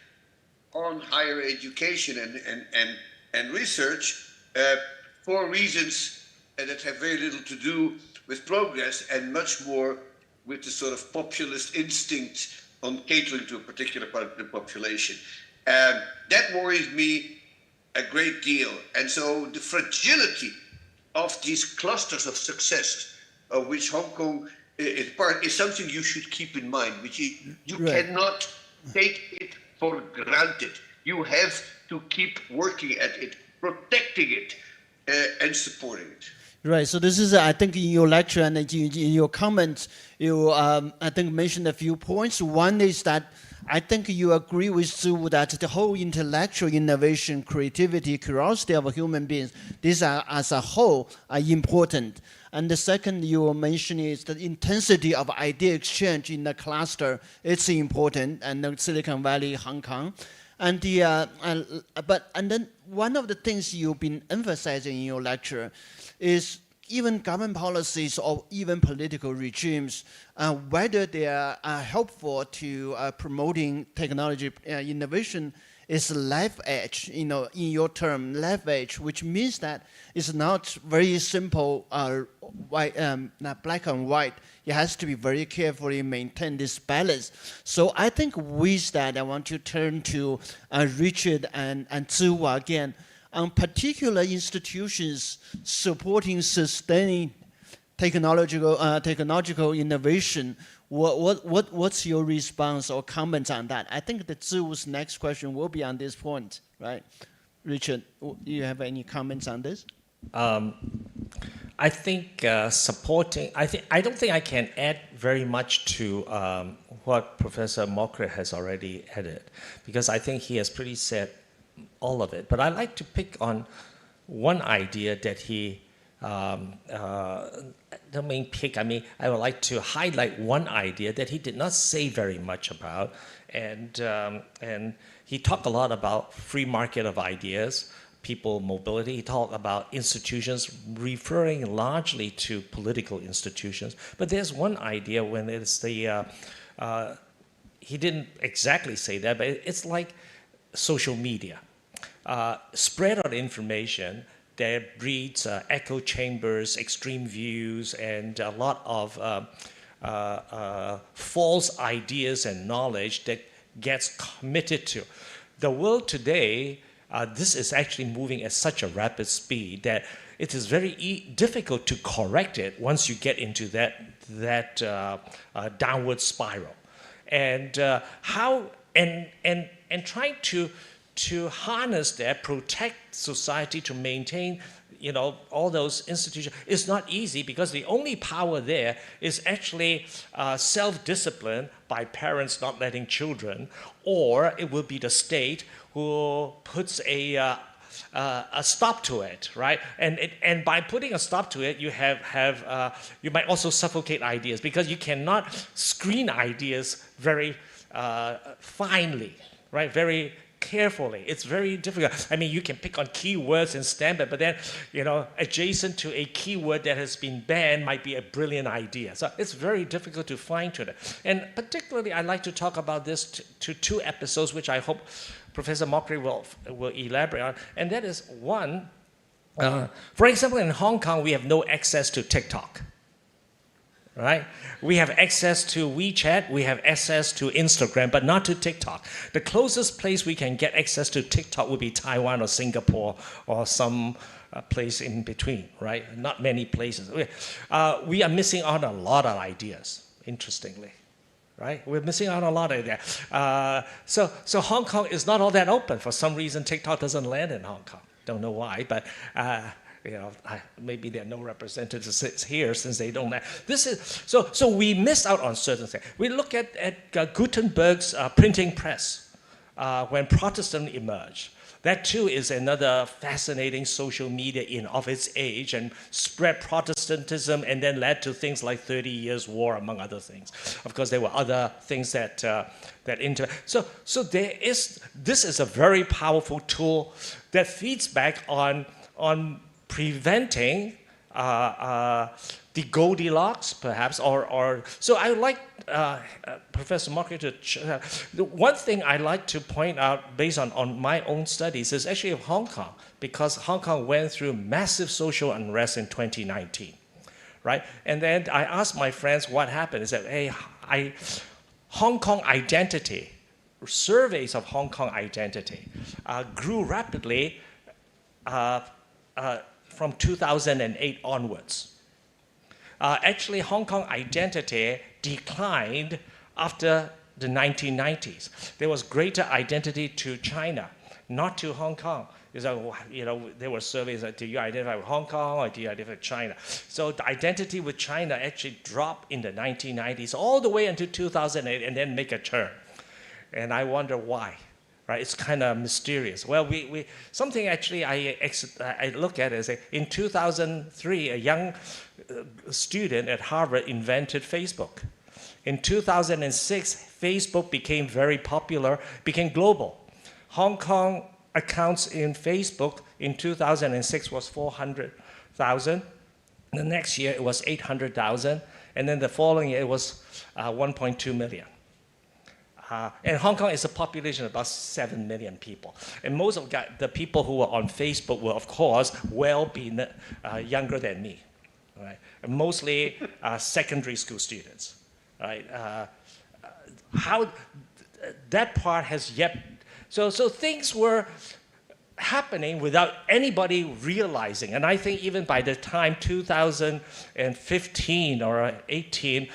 on higher education and research for reasons that have very little to do with progress and much more with the sort of populist instinct on catering to a particular part of the population. That worries me a great deal. And so the fragility of these clusters of success, of which Hong Kong is part, is something you should keep in mind, which you cannot take it for granted. You have to keep working at it, protecting it, and supporting it. Right. So this is, I think, in your lecture and in your comments, you, I think, mentioned a few points. One is that I think you agree with Zhiwu that the whole intellectual innovation, creativity, curiosity of human beings, these are, as a whole, are important. And the second you mentioned is the intensity of idea exchange in the cluster. It's important, and the Silicon Valley, Hong Kong. And then one of the things you've been emphasizing in your lecture is even government policies or even political regimes, whether they are helpful to promoting technology innovation, is left edge, in your term, left edge, which means that it's not very simple, not black and white. It has to be very carefully maintain this balance. So I think with that, I want to turn to Richard and Zhiwu again. On particular institutions supporting sustaining technological innovation, what's your response or comments on that? I think that Zhiwu's next question will be on this point, right? Richard, do you have any comments on this? I think supporting, I don't think I can add very much to what Professor Mokyr has already added, because I think he has pretty said all of it. But I like to pick on one idea that he, don't mean pick, I mean, I would like to highlight one idea that he did not say very much about. And he talked a lot about free market of ideas, people mobility. He talked about institutions, referring largely to political institutions. But there's one idea when it's the, he didn't exactly say that, but it's like social media. Spread out information that breeds echo chambers, extreme views, and a lot of false ideas and knowledge that gets committed to. The world today, this is actually moving at such a rapid speed that it is very difficult to correct it once you get into that downward spiral. And trying to harness that, protect society, to maintain, all those institutions is not easy, because the only power there is actually self-discipline by parents not letting children, or it will be the state who puts a stop to it, right? And by putting a stop to it, you you might also suffocate ideas, because you cannot screen ideas very finely, right? Very carefully. It's very difficult. I mean, you can pick on keywords and stamp it, but then, adjacent to a keyword that has been banned might be a brilliant idea. So it's very difficult to fine-tune it. And particularly, I'd like to talk about this to two episodes, which I hope Professor Mokyr will elaborate on. And that is one, for example, in Hong Kong, we have no access to TikTok. Right? We have access to WeChat, we have access to Instagram, but not to TikTok. The closest place we can get access to TikTok would be Taiwan or Singapore or some place in between, right? Not many places. We are missing out on a lot of ideas. interestingly. Right? We're missing out on a lot of that. So Hong Kong is not all that open. For some reason, TikTok doesn't land in Hong Kong. Don't know why, but maybe there are no representatives here since they don't land. So we missed out on certain things. We look at Gutenberg's printing press when Protestant emerged. That too is another fascinating social media in of its age and spread Protestantism and then led to things like 30 Years' War, among other things. Of course, there were other things that So this is a very powerful tool that feeds back on preventing the Goldilocks, perhaps, or so I like Professor Mokyr to. The one thing I like to point out, based on my own studies, is actually of Hong Kong, because Hong Kong went through massive social unrest in 2019, right? And then I asked my friends what happened. Is that Hong Kong identity, surveys of Hong Kong identity, grew rapidly from 2008 onwards. Actually, Hong Kong identity declined after the 1990s. There was greater identity to China, not to Hong Kong. There were surveys that, do you identify with Hong Kong or do you identify with China? So the identity with China actually dropped in the 1990s all the way until 2008 and then make a turn. And I wonder why. Right, it's kind of mysterious. Well, something actually I look at is in 2003, a young student at Harvard invented Facebook. In 2006, Facebook became very popular, became global. Hong Kong accounts in Facebook in 2006 was 400,000. The next year it was 800,000, and then the following year it was 1.2 million. And Hong Kong is a population of about 7 million people. And most of the people who were on Facebook were, of course, younger than me, right? And mostly secondary school students, right? How that part has yet... So things were happening without anybody realizing. And I think even by the time 2015 or 18,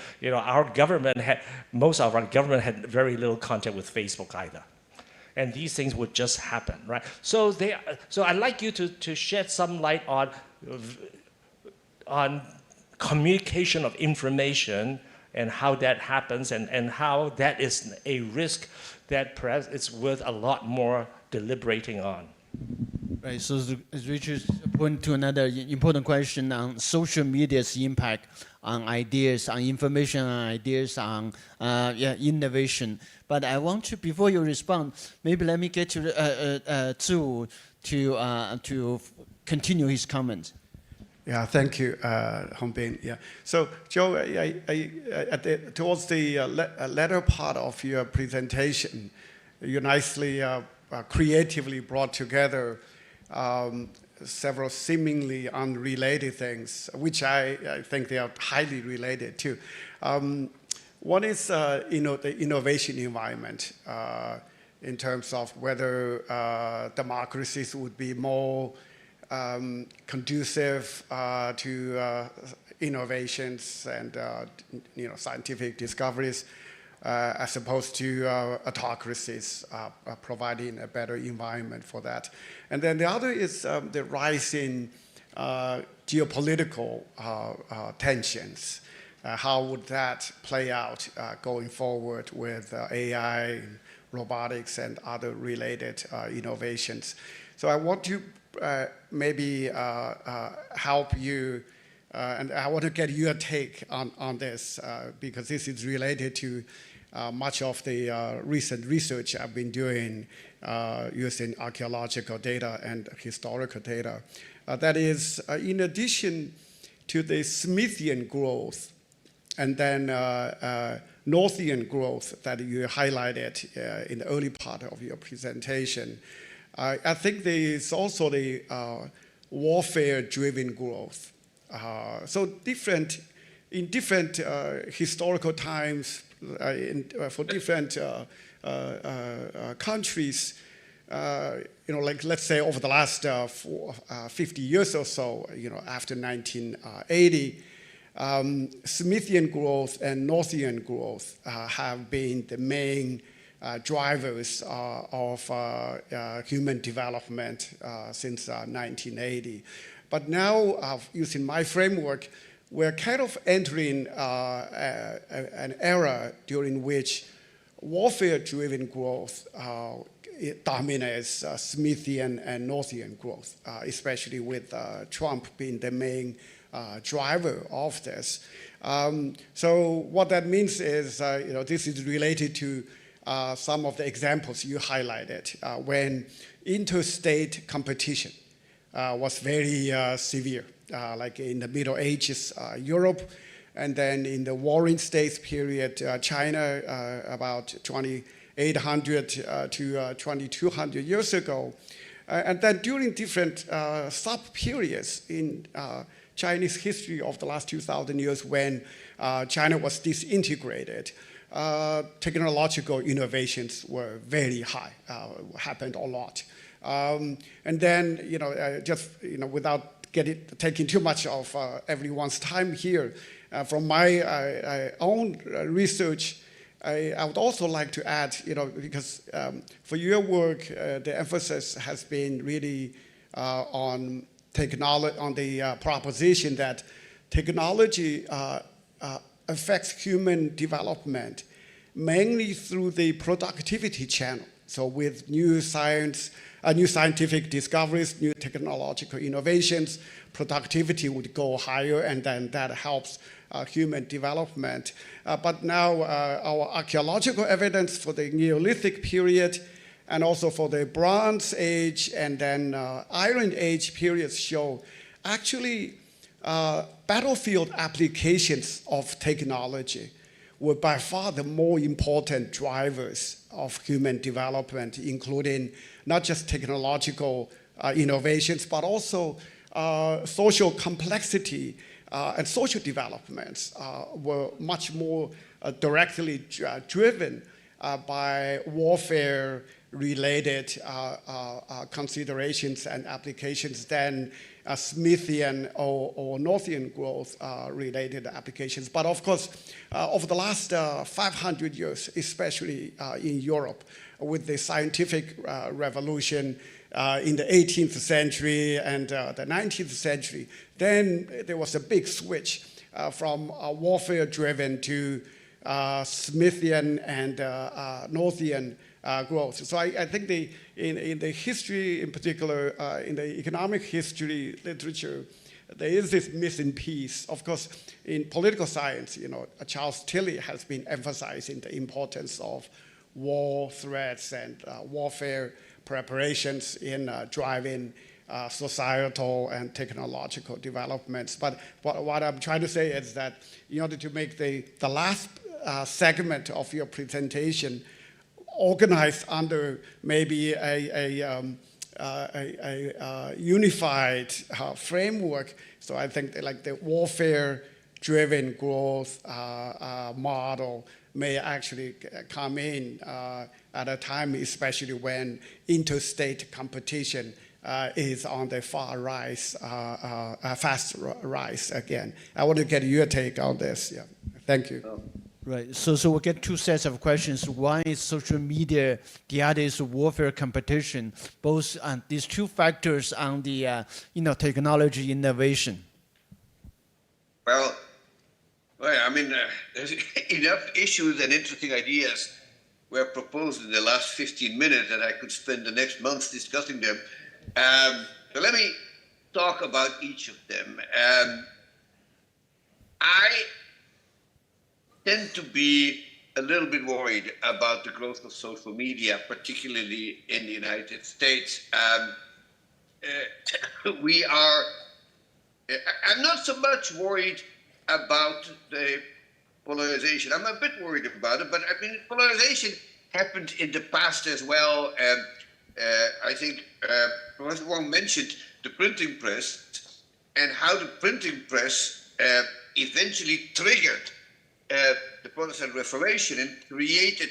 most of our government had very little contact with Facebook either. And these things would just happen, right? So I'd like you to shed some light on communication of information and how that happens and how that is a risk that perhaps it's worth a lot more deliberating on. Right, so as Richard pointed to another important question on social media's impact on ideas, on information, on ideas, on innovation. But I want to, before you respond, maybe let me get to Zhiwu to continue his comments. Yeah, thank you, Hongbin. Yeah. So, Joe, towards the latter part of your presentation, you nicely creatively brought together several seemingly unrelated things, which I think they are highly related too. One is the innovation environment in terms of whether democracies would be more conducive to innovations and scientific discoveries, as opposed to autocracies providing a better environment for that. And then the other is the rise in geopolitical tensions. How would that play out going forward with AI, robotics, and other related innovations? So I want to maybe help you, and I want to get your take on this, because this is related to much of the recent research I've been doing using archaeological data and historical data. That is, in addition to the Smithian growth and then Northian growth that you highlighted in the early part of your presentation, I think there is also the warfare-driven growth. So in different historical times, for different countries, like let's say over the last 50 years or so, after 1980, Smithian growth and Northian growth have been the main drivers of human development since 1980. But now, using my framework, we're kind of entering an era during which warfare-driven growth it dominates Smithian and Northian growth, especially with Trump being the main driver of this. So what that means is, this is related to some of the examples you highlighted when interstate competition was very severe, like in the Middle Ages, Europe, and then in the Warring States period, China, about 2,800 to 2,200 years ago. And then during different sub-periods in Chinese history of the last 2,000 years when China was disintegrated, technological innovations were very high, happened a lot. And then, without taking too much of everyone's time here, from my own research, I would also like to add, because for your work, the emphasis has been really on technology, on the proposition that technology affects human development mainly through the productivity channel. So with new scientific discoveries, new technological innovations, productivity would go higher, and then that helps human development. But now our archaeological evidence for the Neolithic period and also for the Bronze Age and then Iron Age periods show actually battlefield applications of technology were by far the more important drivers of human development, including not just technological innovations, but also social complexity and social developments were much more directly driven by warfare-related considerations and applications than Smithian or Northian growth related applications. But of course, over the last 500 years, especially in Europe, with the scientific revolution in the 18th century and the 19th century, then there was a big switch from warfare-driven to Smithian and Northian growth. So I think in the history, in particular, in the economic history literature, there is this missing piece. Of course, in political science, Charles Tilly has been emphasizing the importance of war threats and warfare preparations in driving societal and technological developments. But what I'm trying to say is that in order to make the last segment of your presentation organized under maybe a unified framework, so I think like the warfare-driven growth model may actually come in at a time, especially when interstate competition is on the far rise, fast rise again. I want to get your take on this. Yeah, thank you. Right. So we'll get two sets of questions. One is social media. The other is warfare competition. Both on these two factors on the technology innovation. Well, I mean, there's enough issues and interesting ideas were proposed in the last 15 minutes that I could spend the next month discussing them. So let me talk about each of them. I tend to be a little bit worried about the growth of social media, particularly in the United States. I'm not so much worried about the polarization. I'm a bit worried about it, but I mean, polarization happened in the past as well. I think Professor Wong mentioned the printing press and how the printing press eventually triggered the Protestant Reformation and created,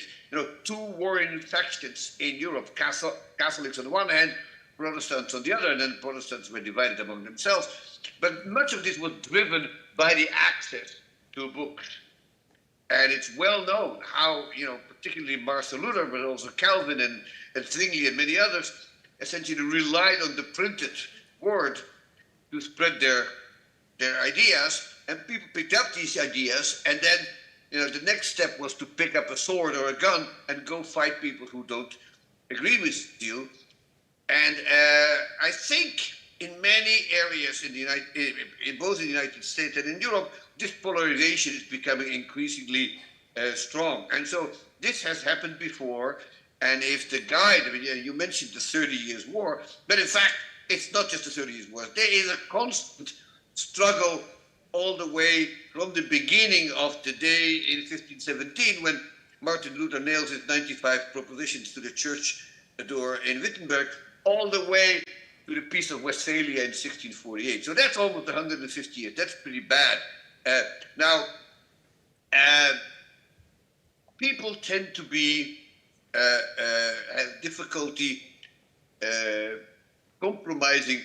two warring factions in Europe: Catholics on the one hand, Protestants on the other, and then Protestants were divided among themselves. But much of this was driven by the access to books. And it's well known how, particularly Martin Luther, but also Calvin and Zwingli and many others, essentially relied on the printed word to spread their ideas, and people picked up these ideas, and then the next step was to pick up a sword or a gun and go fight people who don't agree with you. And I think in many areas in both in the United States and in Europe, this polarization is becoming increasingly strong. And so this has happened before. And if the guide, you mentioned the 30 Years' War, but in fact, it's not just the 30 Years' War. There is a constant struggle all the way from the beginning of the day in 1517, when Martin Luther nails his 95 propositions to the church door in Wittenberg, all the way to the Peace of Westphalia in 1648. So that's almost 150 years. That's pretty bad. Now, people tend to be have difficulty compromising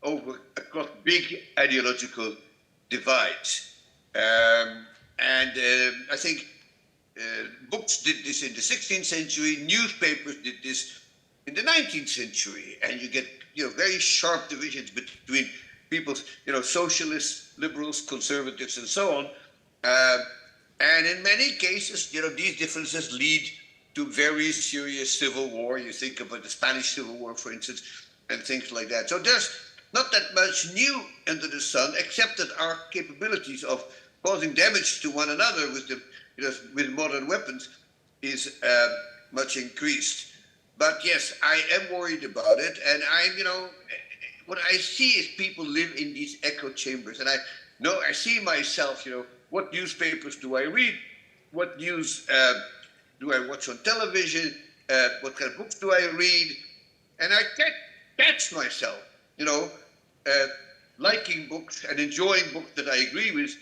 across big ideological divides. And I think books did this in the 16th century, newspapers did this in the 19th century, and you get very sharp divisions between people, socialists, liberals, conservatives, and so on. And in many cases, these differences lead to very serious civil war. You think about the Spanish Civil War, for instance, and things like that. So there's not that much new under the sun, except that our capabilities of causing damage to one another with modern weapons is much increased. But yes, I am worried about it, and what I see is people live in these echo chambers, and I see myself, what newspapers do I read? What news do I watch on television? What kind of books do I read? And I catch myself, liking books and enjoying books that I agree with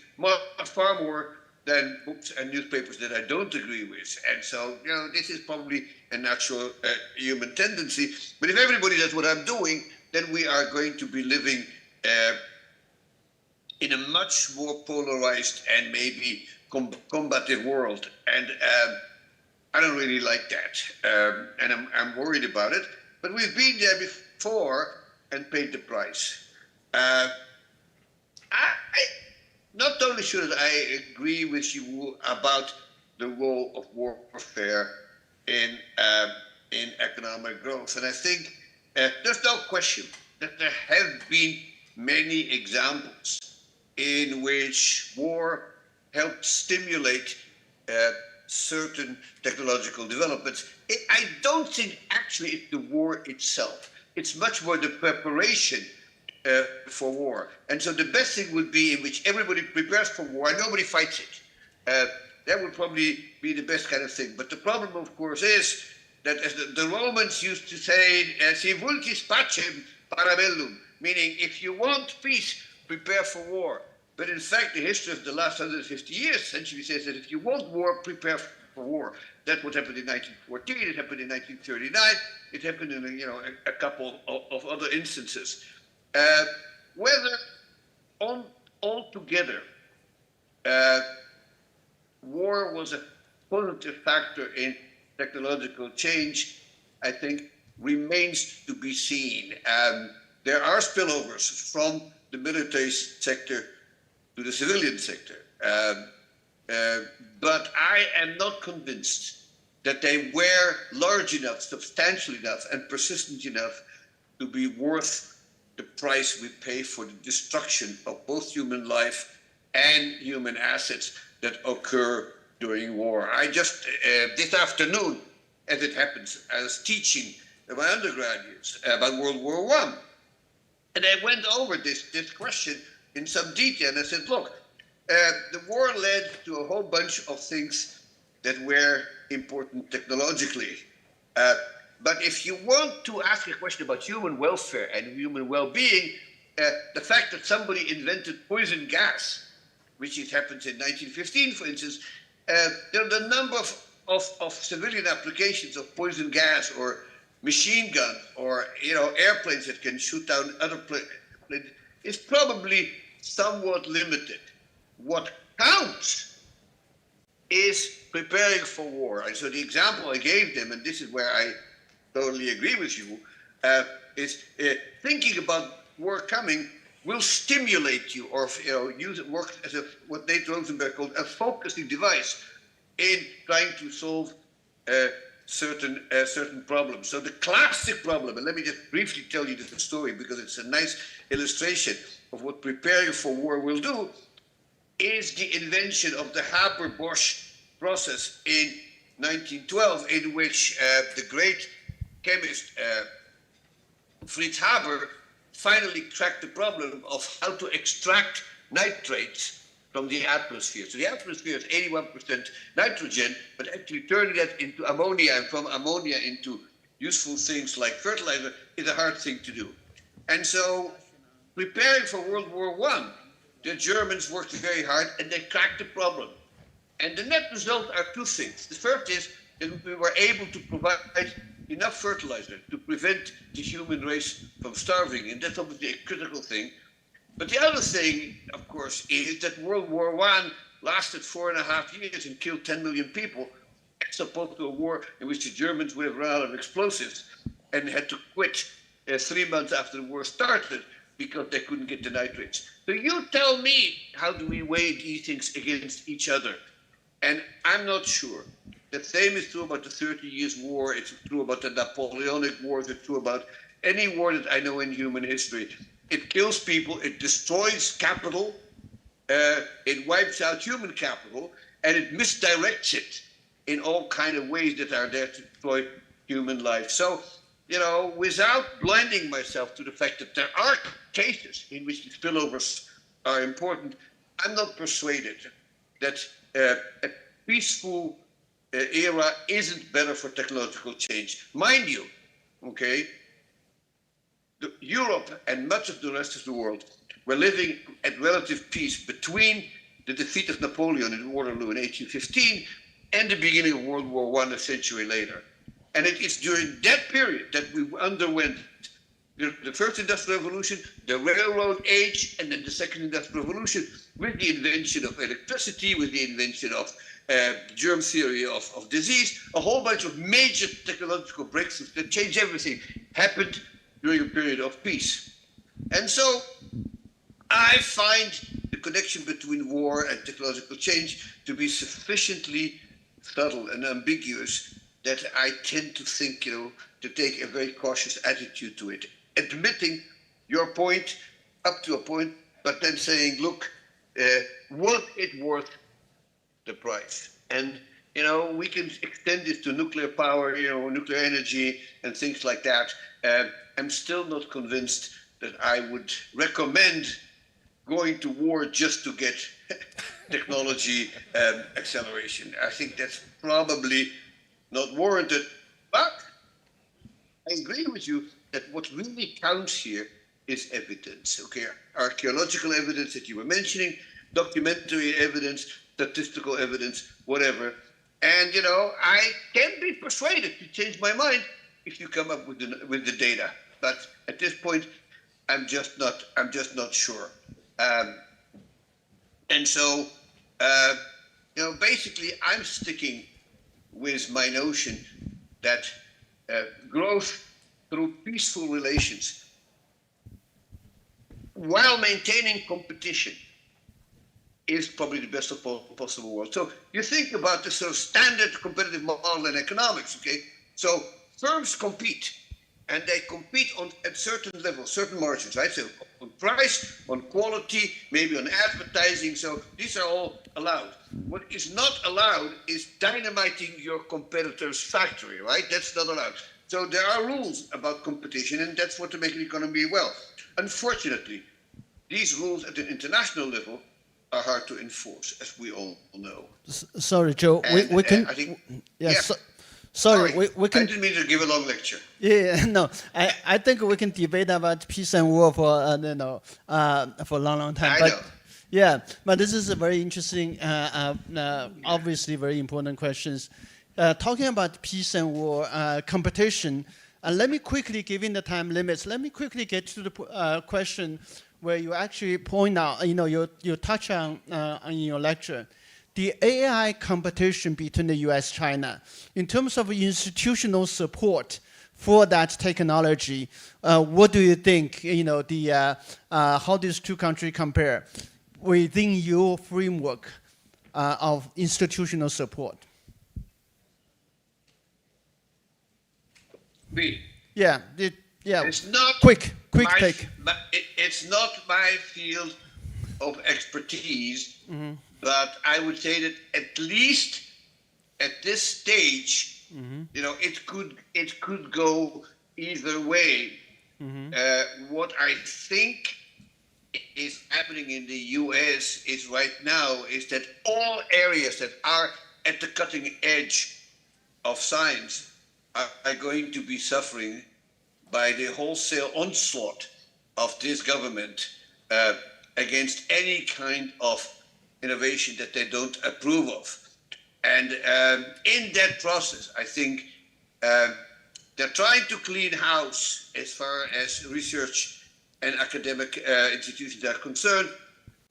far more than books and newspapers that I don't agree with. And so, this is probably a natural human tendency. But if everybody does what I'm doing, then we are going to be living in a much more polarized and maybe combative world. And I don't really like that. And I'm worried about it. But we've been there before and paid the price. Not only should I agree with Zhiwu about the role of warfare in economic growth, and I think there's no question that there have been many examples in which war helped stimulate certain technological developments. I don't think actually it's the war itself. It's much more the preparation for war. And so the best thing would be in which everybody prepares for war and nobody fights it. That would probably be the best kind of thing. But the problem, of course, is that as the Romans used to say, si vultis pacem para bellum, meaning if you want peace, prepare for war. But in fact, the history of the last 150 years essentially says that if you want war, prepare for war. That's what happened in 1914, it happened in 1939, it happened in a couple of other instances. Whether altogether war was a positive factor in technological change, I think remains to be seen. There are spillovers from the military sector to the civilian sector. But I am not convinced that they were large enough, substantial enough, and persistent enough to be worth the price we pay for the destruction of both human life and human assets that occur during war. I just, this afternoon, as it happens, I was teaching my undergraduates about World War I. And I went over this question in some detail, and I said, look, the war led to a whole bunch of things that were important technologically. But if you want to ask a question about human welfare and human well-being, the fact that somebody invented poison gas, which it happens in 1915, for instance, the number of civilian applications of poison gas or machine gun or airplanes that can shoot down other planes is probably somewhat limited. What counts is preparing for war. And so the example I gave them, and this is where I totally agree with you, is thinking about war coming will stimulate you, or use it work as what Nate Rosenberg called a focusing device in trying to solve certain problems. So the classic problem, and let me just briefly tell you the story because it's a nice illustration of what preparing for war will do, is the invention of the Haber-Bosch process in 1912, in which the great chemist Fritz Haber finally cracked the problem of how to extract nitrates from the atmosphere. So the atmosphere is 81% nitrogen, but actually turning that into ammonia and from ammonia into useful things like fertilizer is a hard thing to do. And so preparing for World War I, the Germans worked very hard and they cracked the problem. And the net result are two things. The first is that we were able to provide enough fertilizer to prevent the human race from starving, and that's obviously a critical thing. But the other thing, of course, is that World War I lasted 4.5 years and killed 10 million people, as opposed to a war in which the Germans would have run out of explosives and had to quit 3 months after the war started because they couldn't get the nitrates. So you tell me, how do we weigh these things against each other? And I'm not sure. The same is true about the 30 Years' War. It's true about the Napoleonic Wars. It's true about any war that I know in human history. It kills people. It destroys capital. It wipes out human capital. And it misdirects it in all kinds of ways that are there to destroy human life. So, without blinding myself to the fact that there are cases in which the spillovers are important, I'm not persuaded that a peaceful era isn't better for technological change. Mind you, Europe and much of the rest of the world were living at relative peace between the defeat of Napoleon in Waterloo in 1815 and the beginning of World War I a century later. And it is during that period that we underwent the first industrial revolution, the railroad age, and then the second industrial revolution with the invention of electricity, with the invention of germ theory of disease. A whole bunch of major technological breakthroughs that changed everything happened during a period of peace. And so I find the connection between war and technological change to be sufficiently subtle and ambiguous that I tend to think, to take a very cautious attitude to it. Admitting your point up to a point, but then saying, look, was it worth the price? And, we can extend this to nuclear power, nuclear energy and things like that. I'm still not convinced that I would recommend going to war just to get technology acceleration. I think that's probably not warranted, but I agree with you that what really counts here is evidence, archaeological evidence that you were mentioning, documentary evidence, statistical evidence, whatever. And, I can be persuaded to change my mind if you come up with the data. But at this point, I'm just not sure. And so, basically, I'm sticking with my notion that growth through peaceful relations, while maintaining competition, is probably the best of possible world. So you think about the sort of standard competitive model in economics, So firms compete, and they compete at certain levels, certain margins, right? So on price, on quality, maybe on advertising. So these are all allowed. What is not allowed is dynamiting your competitor's factory, right? That's not allowed. So there are rules about competition, and that's what to make an economy well. Unfortunately, these rules at an international level are hard to enforce, as we all know. Sorry, Joe. We can. I think, sorry, we can. I didn't mean to give a long lecture. Yeah, no. I think we can debate about peace and war for for a long time. I but know. yeah, but this is a very interesting, obviously very important questions. Talking about peace and war competition, And let me quickly, given the time limits, let me quickly get to the question where you actually point out, you touch on in your lecture, the AI competition between the US, China, in terms of institutional support for that technology, what do you think, how these two countries compare within your framework of institutional support? Yeah. It's not quick take. It's not my field of expertise, but I would say that at least at this stage, it could go either way. What I think is happening in the US is right now is that all areas that are at the cutting edge of science are going to be suffering by the wholesale onslaught of this government against any kind of innovation that they don't approve of. And in that process, I think they're trying to clean house as far as research and academic institutions are concerned,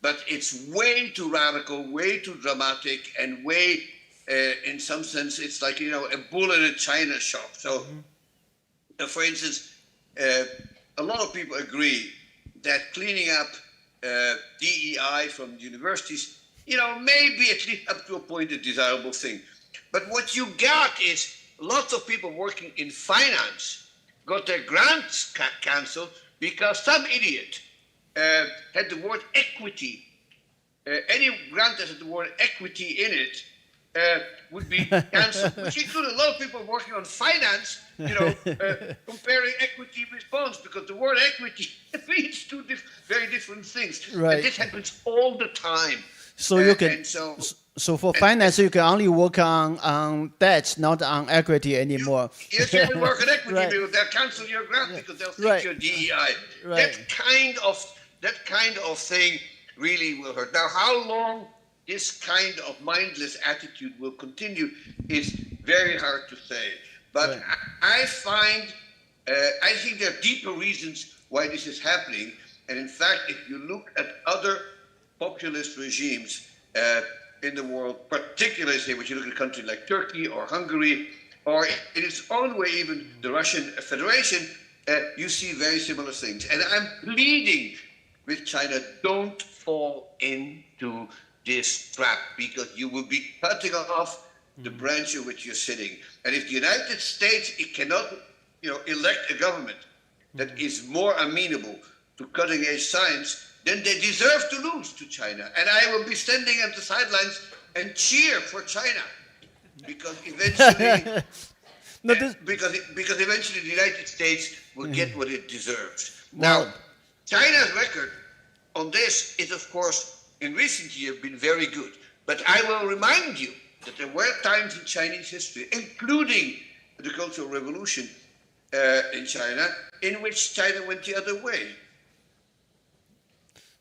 but it's way too radical, way too dramatic, and way, in some sense, it's like, a bull in a china shop. So, for instance, a lot of people agree that cleaning up DEI from universities, may be at least up to a point a desirable thing. But what you got is lots of people working in finance got their grants cancelled because some idiot had the word equity. Any grant that had the word equity in it would be cancelled, which included a lot of people working on finance, comparing equity with bonds, because the word equity means two very different things. Right. And this happens all the time. So you can. So for finance, you can only work on debt, not on equity anymore. Yes, you can work on equity, Right. because they'll cancel your grant because they'll think Right. you're DEI. Right. That kind of thing really will hurt. Now, how long this kind of mindless attitude will continue is very hard to say. But Right. I think there are deeper reasons why this is happening. And in fact, if you look at other populist regimes in the world, particularly, say, when you look at a country like Turkey or Hungary, or in its own way, even the Russian Federation, you see very similar things. And I'm pleading with China, don't fall into this trap, because you will be cutting off the branch on which you're sitting. And if the United States, it cannot, elect a government that is more amenable to cutting-edge science, then they deserve to lose to China. And I will be standing at the sidelines and cheer for China, because eventually, because eventually the United States will get what it deserves. Now, China's record on this is, of course, in recent years been very good. But I will remind you that there were times in Chinese history, including the Cultural Revolution in China, in which China went the other way.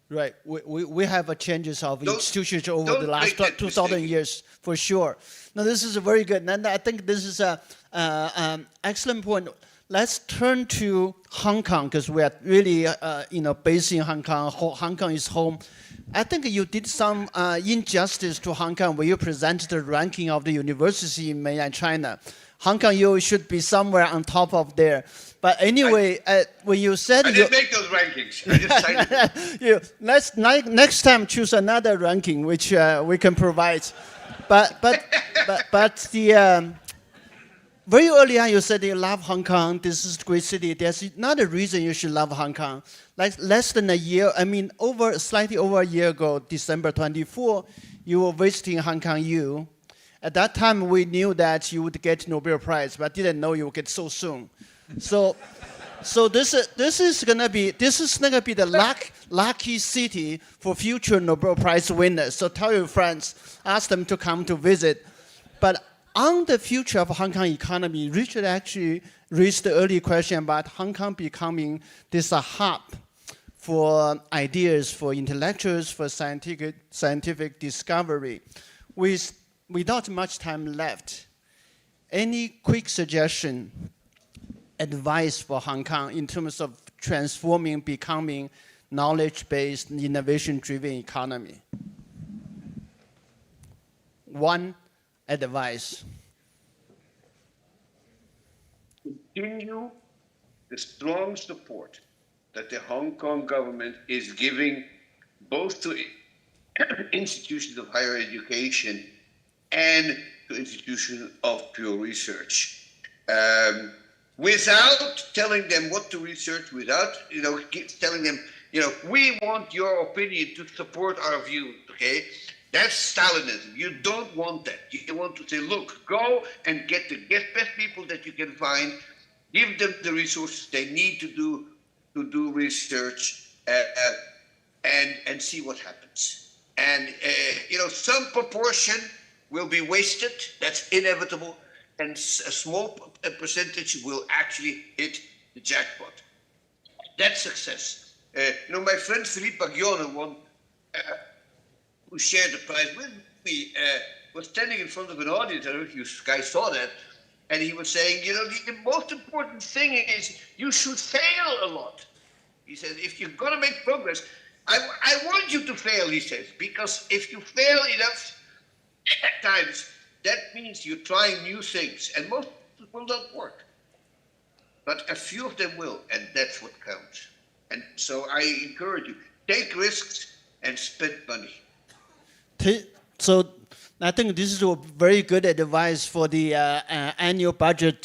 Right. We have a changes of institutions over the last 2,000 mistake. years, for sure. Now, this is very good. And I think this is an excellent point. Let's turn to Hong Kong, because we are really, based in Hong Kong. Hong Kong is home. I think you did some injustice to Hong Kong when you presented the ranking of the university in mainland China. Hong Kong, you should be somewhere on top of there. But anyway, when you said I didn't make those rankings. I just cited them. next time choose another ranking which we can provide. But the very early on you said you love Hong Kong. This is a great city. There's another reason you should love Hong Kong. Like less than a year, slightly over a year ago, December 24, you were visiting Hong Kong U. At that time, we knew that you would get Nobel Prize, but didn't know you would get so soon. So this is gonna be the lucky city for future Nobel Prize winners. So tell your friends, ask them to come to visit. But on the future of Hong Kong economy, Richard actually raised the early question about Hong Kong becoming this hub for ideas, for intellectuals, for scientific discovery. Without much time left, any quick suggestion advice for Hong Kong in terms of transforming, becoming knowledge-based, innovation-driven economy? One advice. Continue the strong support that the Hong Kong government is giving both to institutions of higher education and to institutions of pure research. Without telling them what to research, without telling them, we want your opinion to support our view, okay? That's Stalinism. You don't want that. You want to say, look, go and get the best people that you can find, give them the resources they need to do research, and see what happens. And some proportion will be wasted. That's inevitable, and a small percentage will actually hit the jackpot. That's success. My friend Philippe Baglione, who shared the prize with me, was standing in front of an audience. I don't know if you guys saw that. And he was saying, the most important thing is you should fail a lot. He said, if you're going to make progress, I want you to fail, he says, because if you fail enough times, that means you're trying new things. And most will not work. But a few of them will, and that's what counts. And so I encourage you, take risks and spend money. So I think this is a very good advice for the annual budget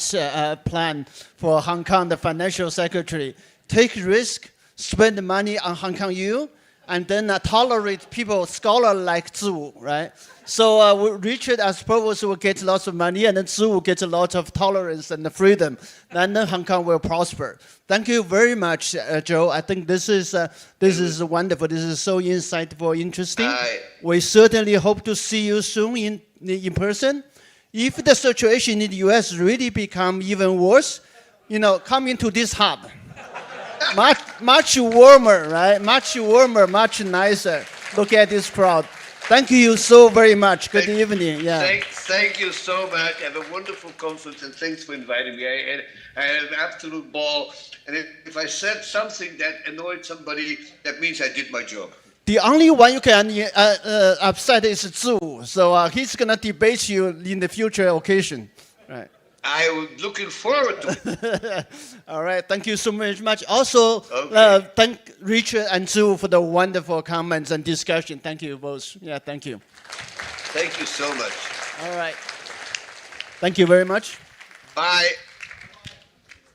plan for Hong Kong, the financial secretary. Take risk, spend money on Hong Kong U, and then tolerate people, scholars like Zhiwu, right? So Richard as provost will get lots of money, and then Zhiwu will get a lot of tolerance and freedom. Then Hong Kong will prosper. Thank you very much, Joe. I think this is wonderful. This is so insightful, interesting. We certainly hope to see you soon in person. If the situation in the U.S. really become even worse, come into this hub. Much warmer, right? Much warmer, much nicer. Look at this crowd. Thank you so very much. Good evening. Yeah. Thank you so much. Have a wonderful conference, and thanks for inviting me. I had an absolute ball. And if I said something that annoyed somebody, that means I did my job. The only one you can upset is Zhiwu. So he's going to debate you in the future occasion. Right. I'm looking forward to it. All right. Thank you so much. Also, thank Richard and Zhiwu for the wonderful comments and discussion. Thank you both. Yeah, thank you. Thank you so much. All right. Thank you very much. Bye.